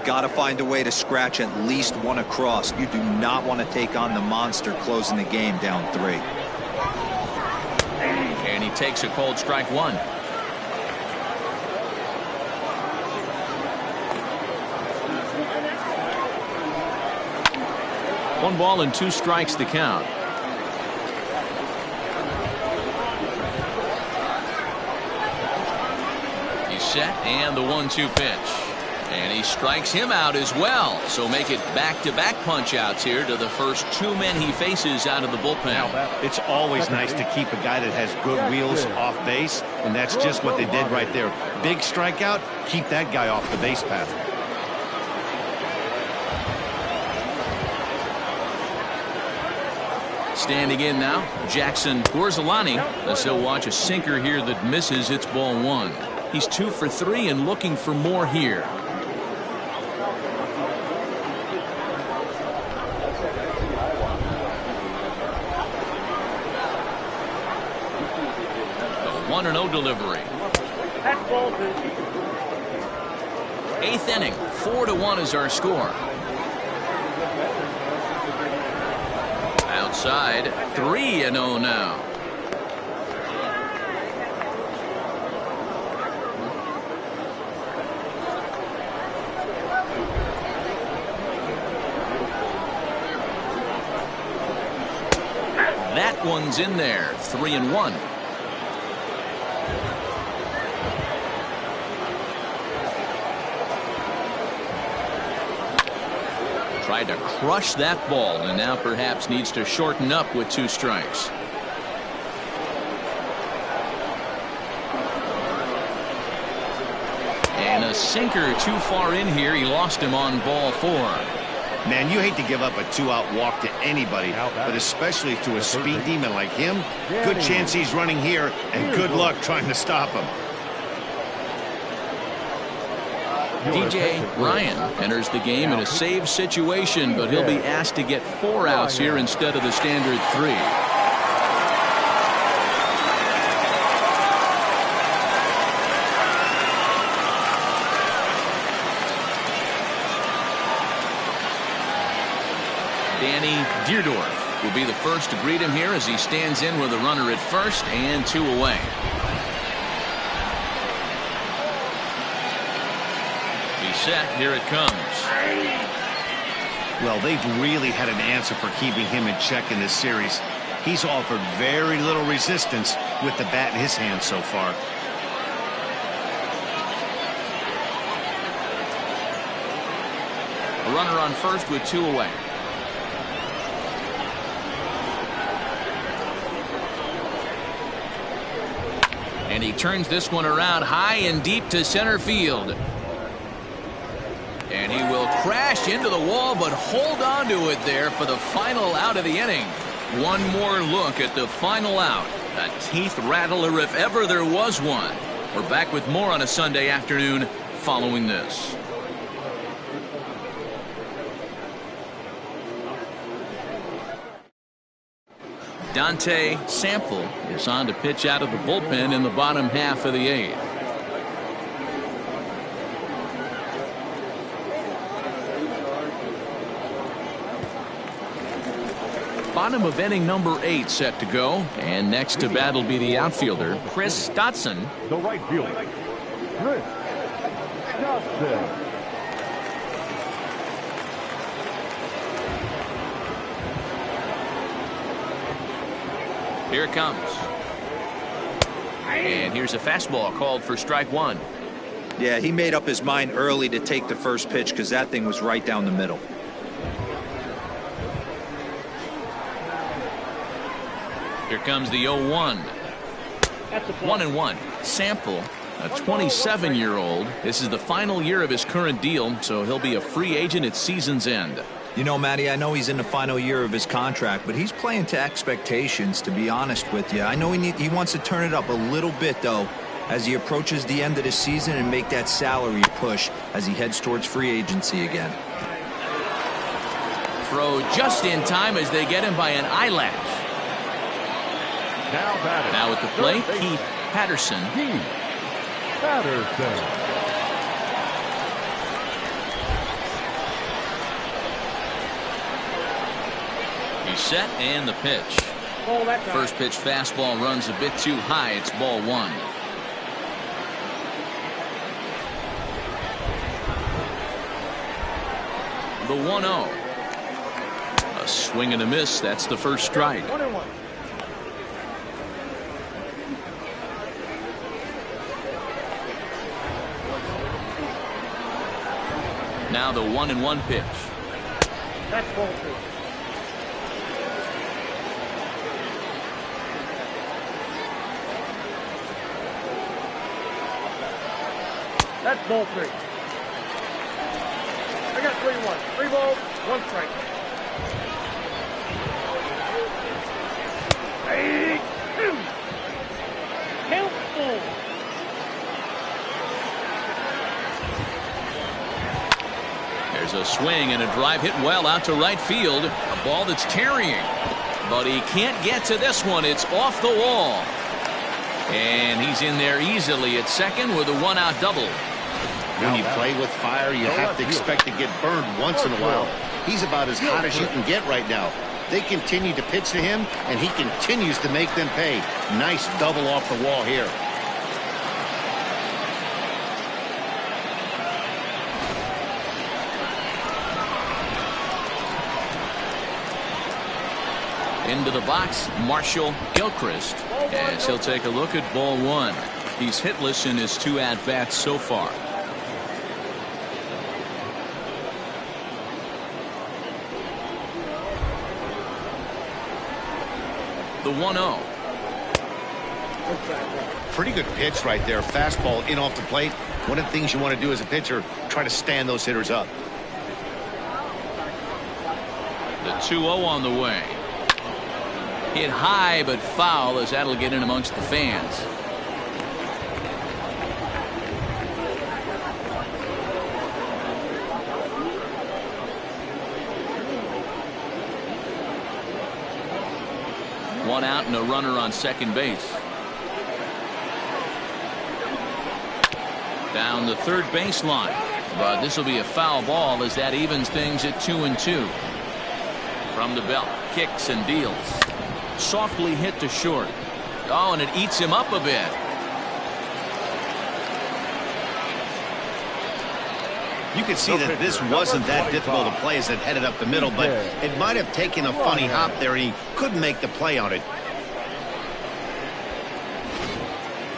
Got to find a way to scratch at least 1 across. You do not want to take on the monster closing the game down 3. And he takes a cold strike 1. One ball and 2 strikes the count. Set and the 1-2 pitch, and he strikes him out as well. So make it back-to-back punch-outs here to the first 2 men he faces out of the bullpen. It's always nice to keep a guy that has good wheels off base, and that's just what they did right there. Big strikeout, keep that guy off the base path. Standing in now, Jackson Gorzolani, as he'll watch a sinker here that misses. It's ball 1. He's 2 for 3 and looking for more here. The 1-0 delivery. That's ball 2. 8th inning, 4-1 is our score. Outside, 3-0 now. That one's in there. 3-1. Tried to crush that ball and now perhaps needs to shorten up with 2 strikes. And a sinker too far in here. He lost him on ball 4. Man, you hate to give up a 2-out walk to anybody, but especially to a speed demon like him. Good chance he's running here, and good luck trying to stop him. DJ Ryan enters the game in a save situation, but he'll be asked to get 4 outs here instead of the standard 3. Danny Deerdorf will be the first to greet him here as he stands in with a runner at first and 2 away. He's set. Here it comes. Well, they've really had an answer for keeping him in check in this series. He's offered very little resistance with the bat in his hand so far. A runner on first with 2 away. And he turns this one around high and deep to center field. And he will crash into the wall, but hold on to it there for the final out of the inning. One more look at the final out. A teeth rattler if ever there was one. We're back with more on a Sunday afternoon following this. Dante Sample is on to pitch out of the bullpen in the bottom half of the 8th. Bottom of inning number 8 set to go, and next to bat will be the outfielder Chris Dotson. The right fielder, Chris Dotson. Here it comes. And here's a fastball called for strike 1. Yeah, he made up his mind early to take the first pitch because that thing was right down the middle. Here comes the 0-1. 1-1. Sample, a 27-year-old. This is the final year of his current deal, so he'll be a free agent at season's end. You know, Matty, I know he's in the final year of his contract, but he's playing to expectations, to be honest with you. I know he wants to turn it up a little bit, though, as he approaches the end of the season and make that salary push as he heads towards free agency again. Throw just in time as they get him by an eyelash. Now at the plate, Keith Patterson. He's set and the pitch. First pitch fastball runs a bit too high. It's ball 1. The 1-0. A swing and a miss. That's the first strike. Now the 1-1 pitch. That's ball 2. That's ball 3. I got 3-1. 3 balls, 1 strike. Hey, 2. Count 4. There's a swing and a drive hit well out to right field. A ball that's carrying. But he can't get to this one. It's off the wall. And he's in there easily at second with a 1-out double. When you play with fire, you have to expect to get burned once in a while. He's about as hot as you can get right now. They continue to pitch to him, and he continues to make them pay. Nice double off the wall here. Into the box, Marshall Gilchrist, as he'll take a look at ball 1. He's hitless in his 2 at-bats so far. The 1-0. Pretty good pitch right there. Fastball in off the plate. One of the things you want to do as a pitcher, try to stand those hitters up. The 2-0 on the way. Hit high but foul as that'll get in amongst the fans. One out and a runner on second base. Down the third baseline. But this will be a foul ball as that evens things at 2-2. From the belt, kicks and deals. Softly hit to short. Oh, and it eats him up a bit. You could see that this wasn't that difficult a play as it headed up the middle, but it might have taken a funny hop there, and he couldn't make the play on it.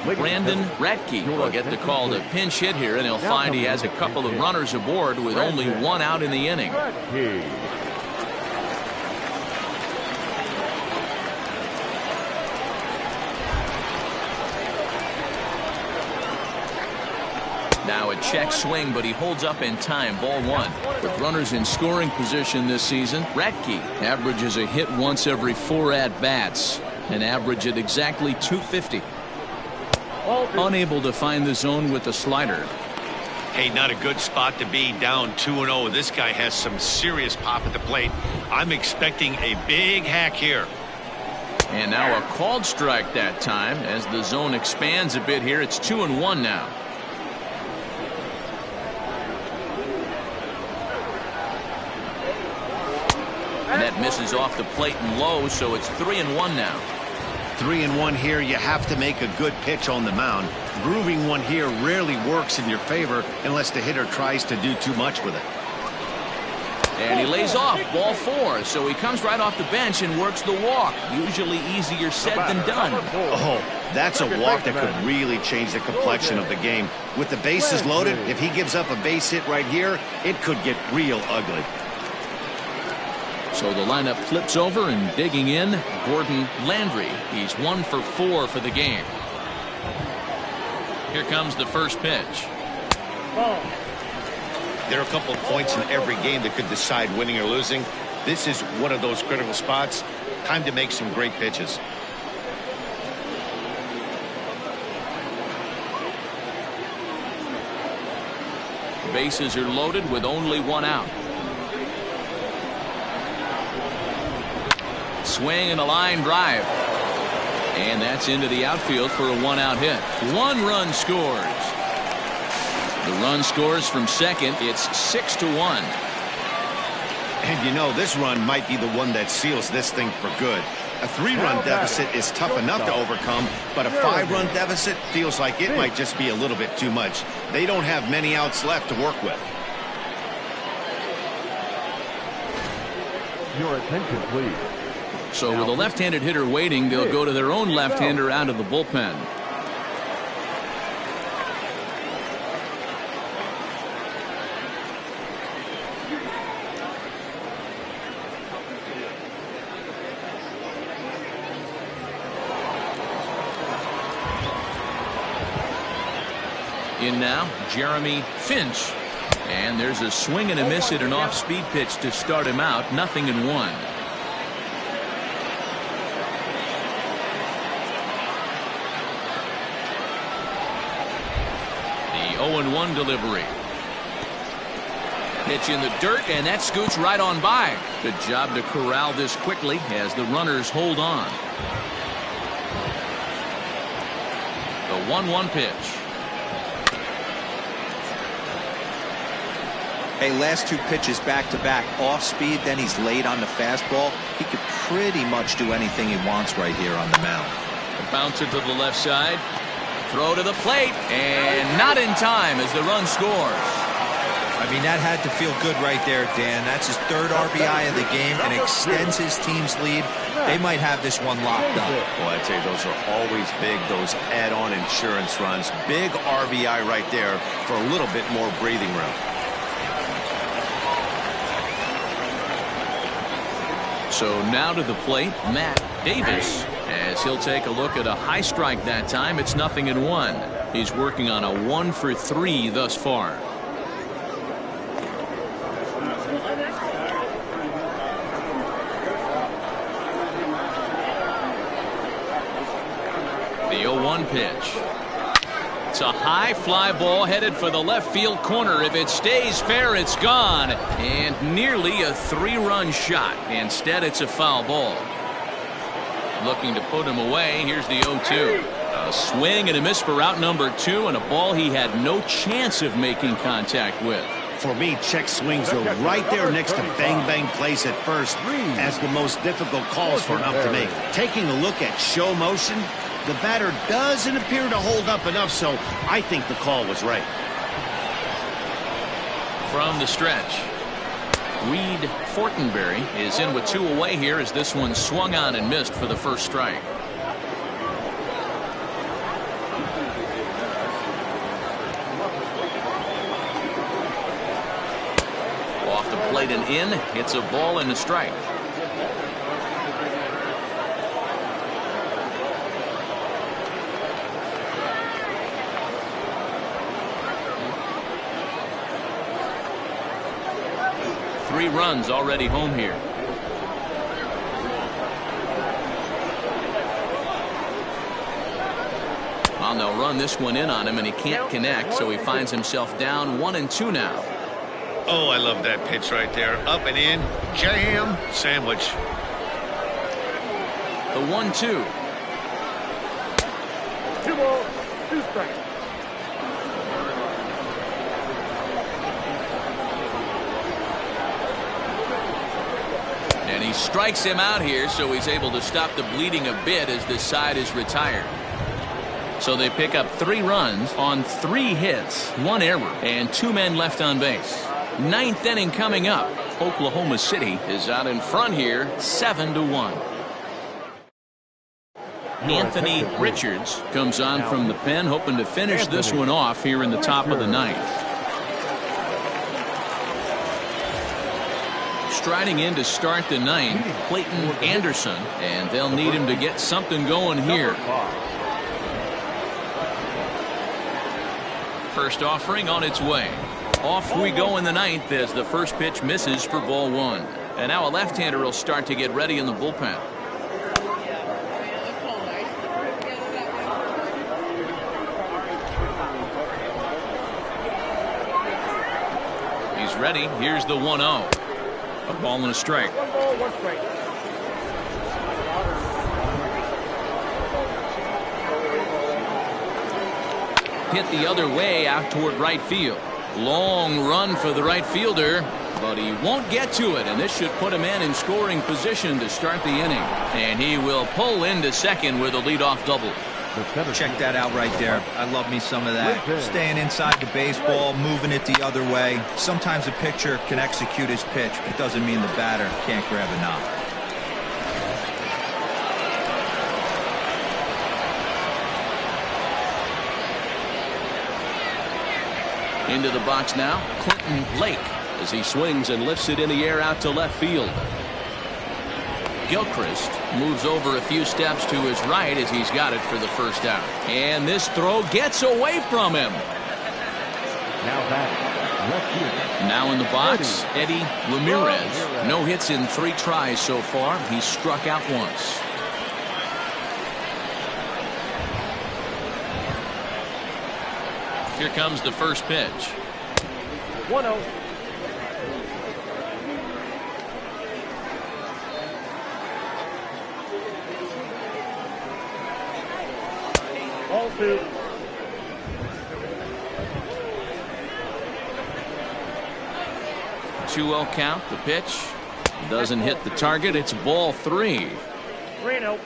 Brandon Ratke will get the call to pinch hit here, and he'll find he has a couple of runners aboard with only one out in the inning. Now a check swing, but he holds up in time. Ball one. With runners in scoring position this season, Ratke averages a hit once every 4 at-bats, an average at exactly 250. Unable to find the zone with the slider. Hey, not a good spot to be, down 2-0. This guy has some serious pop at the plate. I'm expecting a big hack here. And now a called strike that time. As the zone expands a bit here, it's 2-1 now. And that misses off the plate and low, so it's 3-1 now. 3-1 here. You have to make a good pitch on the mound. Grooving one here rarely works in your favor unless the hitter tries to do too much with it. And he lays off. Ball 4. So he comes right off the bench and works the walk. Usually easier said than done. Oh, that's a walk that could really change the complexion of the game. With the bases loaded, if he gives up a base hit right here, it could get real ugly. So the lineup flips over, and digging in, Gordon Landry. He's 1 for 4 for the game. Here comes the first pitch. There are a couple of points in every game that could decide winning or losing. This is one of those critical spots. Time to make some great pitches. Bases are loaded with only one out. Swing and a line drive. And that's into the outfield for a 1-out hit. 1 run scores. The run scores from second. It's 6-1. And you know, this run might be the one that seals this thing for good. A 3-run deficit is tough enough to overcome, but a 5-run deficit feels like it might just be a little bit too much. They don't have many outs left to work with. Your attention, please. So with a left-handed hitter waiting, they'll go to their own left-hander out of the bullpen. In now, Jeremy Finch. And there's a swing and a miss at an off-speed pitch to start him out. 0-1. The 0-1 delivery. Pitch in the dirt, and that scoots right on by. Good job to corral this quickly as the runners hold on. The 1-1 pitch. Hey, last 2 pitches back-to-back off speed, then he's laid on the fastball. He could pretty much do anything he wants right here on the mound. A bouncer to the left side. Throw to the plate, and not in time as the run scores. I mean, that had to feel good right there, Dan. That's his 3rd RBI of the game and extends his team's lead. They might have this one locked up. Well, I tell you, those are always big, those add-on insurance runs. Big RBI right there for a little bit more breathing room. So now to the plate, Matt Davis, as he'll take a look at a high strike that time. It's 0-1. He's working on a 1 for 3 thus far. The 0-1 pitch. It's a high fly ball headed for the left field corner. If it stays fair, it's gone. And nearly a 3-run shot. Instead, it's a foul ball. Looking to put him away. Here's the 0-2. A swing and a miss for out number 2, and a ball he had no chance of making contact with. For me, check swings are right there next to bang-bang plays at first as the most difficult calls for an ump to make. Taking a look at show motion, the batter doesn't appear to hold up enough, so I think the call was right. From the stretch, Fortenberry is in with 2 away here as this one swung on and missed for the first strike. Off the plate and in. It's a ball and a strike. Three runs already home here. Well, they'll run this one in on him, and he can't connect, so he finds himself down 1-2 now. Oh, I love that pitch right there. Up and in, jam, sandwich. The 1-2. 2 balls, 2 strikes. And he strikes him out here, so he's able to stop the bleeding a bit as this side is retired. So they pick up 3 runs on 3 hits, 1 error, and 2 men left on base. 9th inning coming up. Oklahoma City is out in front here, 7-1. Anthony Richards comes on from the pen, hoping to finish this one off here in the top of the 9th. Striding in to start the 9th, Clayton Anderson, and they'll need him to get something going here. First offering on its way. Off we go in the 9th as the first pitch misses for ball 1. And now a left-hander will start to get ready in the bullpen. He's ready. Here's the 1-0. A ball and a strike. 1 ball, 1 strike. Hit the other way out toward right field. Long run for the right fielder, but he won't get to it, and this should put him in scoring position to start the inning. And he will pull into second with a leadoff double. Check that out right there. I love me some of that. Staying inside the baseball, moving it the other way. Sometimes a pitcher can execute his pitch. It doesn't mean the batter can't grab a knock. Into the box now, Clinton Lake, as he swings and lifts it in the air out to left field. Gilchrist moves over a few steps to his right as he's got it for the first out. And this throw gets away from him. Now in the box, Eddie Ramirez. No hits in 3 tries so far. He's struck out once. Here comes the first pitch. 1-0. Ball 2. 2-0 count. The pitch doesn't hit the target. It's ball 3. 3-0.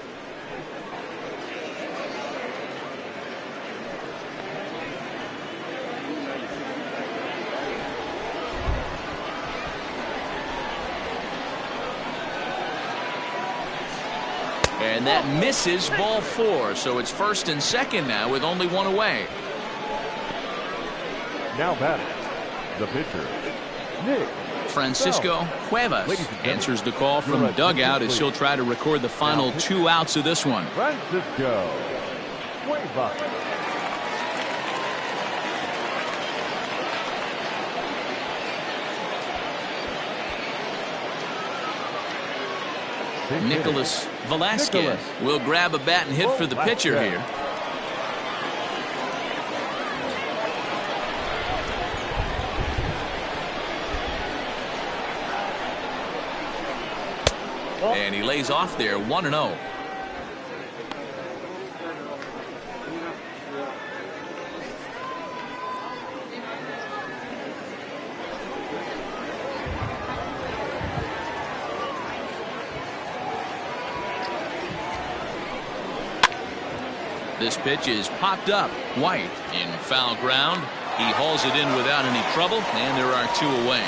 And that misses ball 4. So it's first and second now with only 1 away. Now batting, the pitcher, Nick Francisco Cuevas answers the call from the dugout as he'll try to record the final 2 outs of this one. Francisco Cuevas. Nicholas Velasquez will grab a bat and hit for the pitcher here. And he lays off there, 1-0. This pitch is popped up. White in foul ground. He hauls it in without any trouble, and there are 2 away.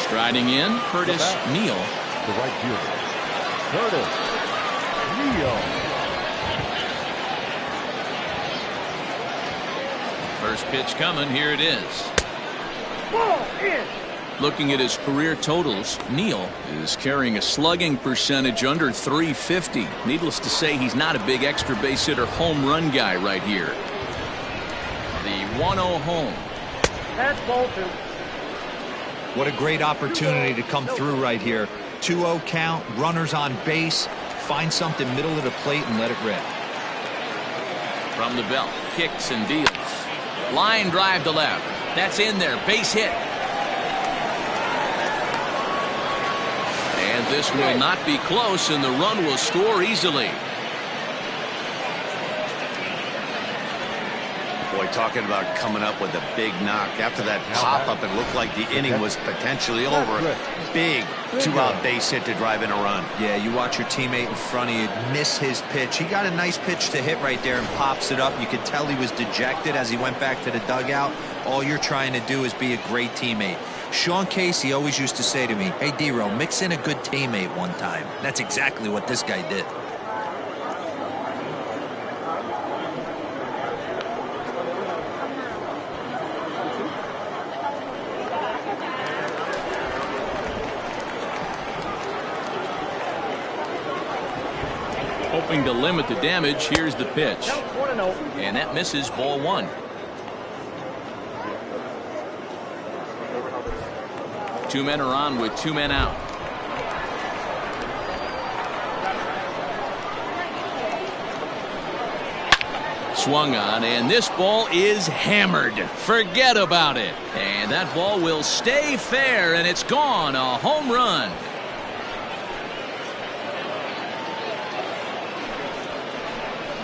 Striding in, Curtis Neal. The right fielder, Curtis Neal. First pitch coming. Here it is. Ball in. Looking at his career totals, Neal is carrying a slugging percentage under .350. Needless to say, he's not a big extra base hitter home run guy right here. The 1-0 home. That's ball 2. What a great opportunity to come through right here. 2-0 count, runners on base. Find something middle of the plate and let it rip. From the belt, kicks and deals. Line drive to left. That's in there. Base hit. And this will not be close, and the run will score easily. Boy, talking about coming up with a big knock. After that pop-up, it looked like the inning was potentially over. Big 2-out base hit to drive in a run. Yeah, you watch your teammate in front of you miss his pitch. He got a nice pitch to hit right there and pops it up. You could tell he was dejected as he went back to the dugout. All you're trying to do is be a great teammate. Sean Casey always used to say to me, hey, D-Row, mix in a good teammate one time. That's exactly what this guy did. Hoping to limit the damage, here's the pitch. Count 1-0. And that misses, ball 1. 2 men are on with 2 men out. Swung on, and this ball is hammered. Forget about it. And that ball will stay fair, and it's gone. A home run.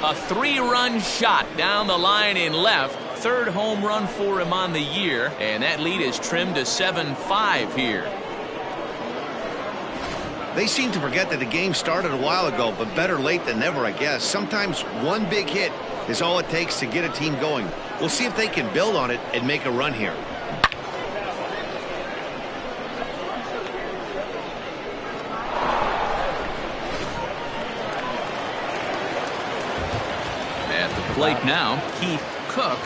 A 3-run shot down the line in left. 3rd home run for him on the year, and that lead is trimmed to 7-5 here. They seem to forget that the game started a while ago, but better late than never, I guess. Sometimes one big hit is all it takes to get a team going. We'll see if they can build on it and make a run here. At the plate now, Keith Cook,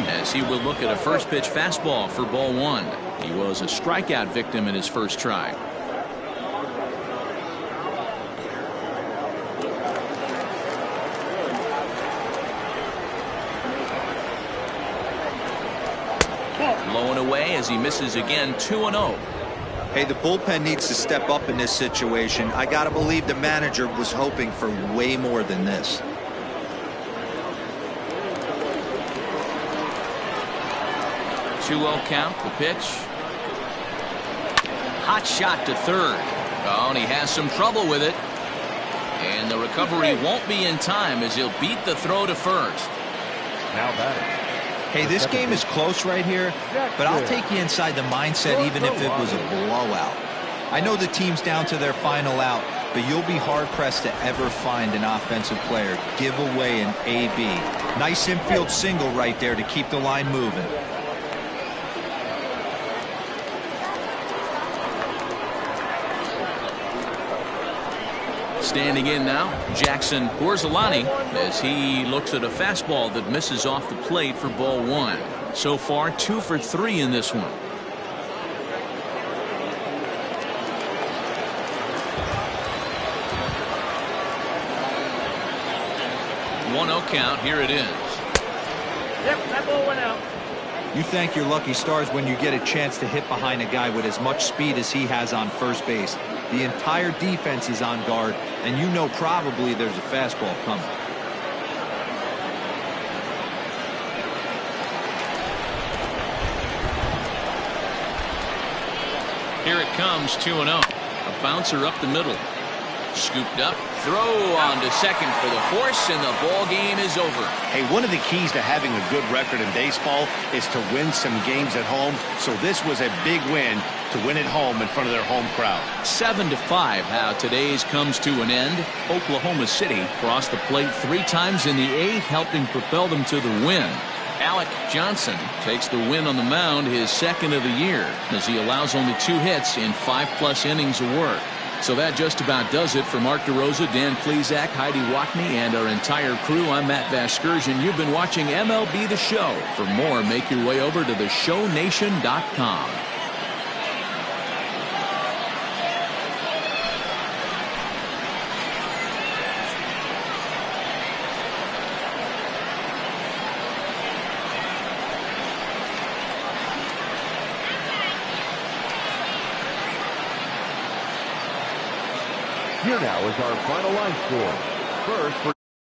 as he will look at a first pitch fastball for ball 1. He was a strikeout victim in his first try. Low and away as he misses again. 2-0. Hey, the bullpen needs to step up in this situation. I gotta believe the manager was hoping for way more than this. 2-0 count, the pitch. Hot shot to third. Oh, and he has some trouble with it. And the recovery won't be in time as he'll beat the throw to first. Now batting. Hey, this game is close right here, but I'll take you inside the mindset even if it was a blowout. I know the team's down to their final out, but you'll be hard-pressed to ever find an offensive player give away an AB. Nice infield single right there to keep the line moving. Standing in now, Jackson Borzolani, as he looks at a fastball that misses off the plate for ball 1. So far, 2 for 3 in this one. One-zero count. Here it is. Yep, that ball went out. You thank your lucky stars when you get a chance to hit behind a guy with as much speed as he has on first base. The entire defense is on guard, and you know probably there's a fastball coming. Here it comes, 2-0. A bouncer up the middle. Scooped up, throw on to second for the force, and the ball game is over. Hey, one of the keys to having a good record in baseball is to win some games at home. So this was a big win to win at home in front of their home crowd. 7-5, how today's comes to an end. Oklahoma City crossed the plate 3 times in the 8th, helping propel them to the win. Alec Johnson takes the win on the mound, his second of the year, as he allows only 2 hits in 5+ innings of work. So that just about does it for Mark DeRosa, Dan Plesac, Heidi Watney, and our entire crew. I'm Matt Vasgersian. You've been watching MLB The Show. For more, make your way over to theshownation.com. Here now is our final line score. First for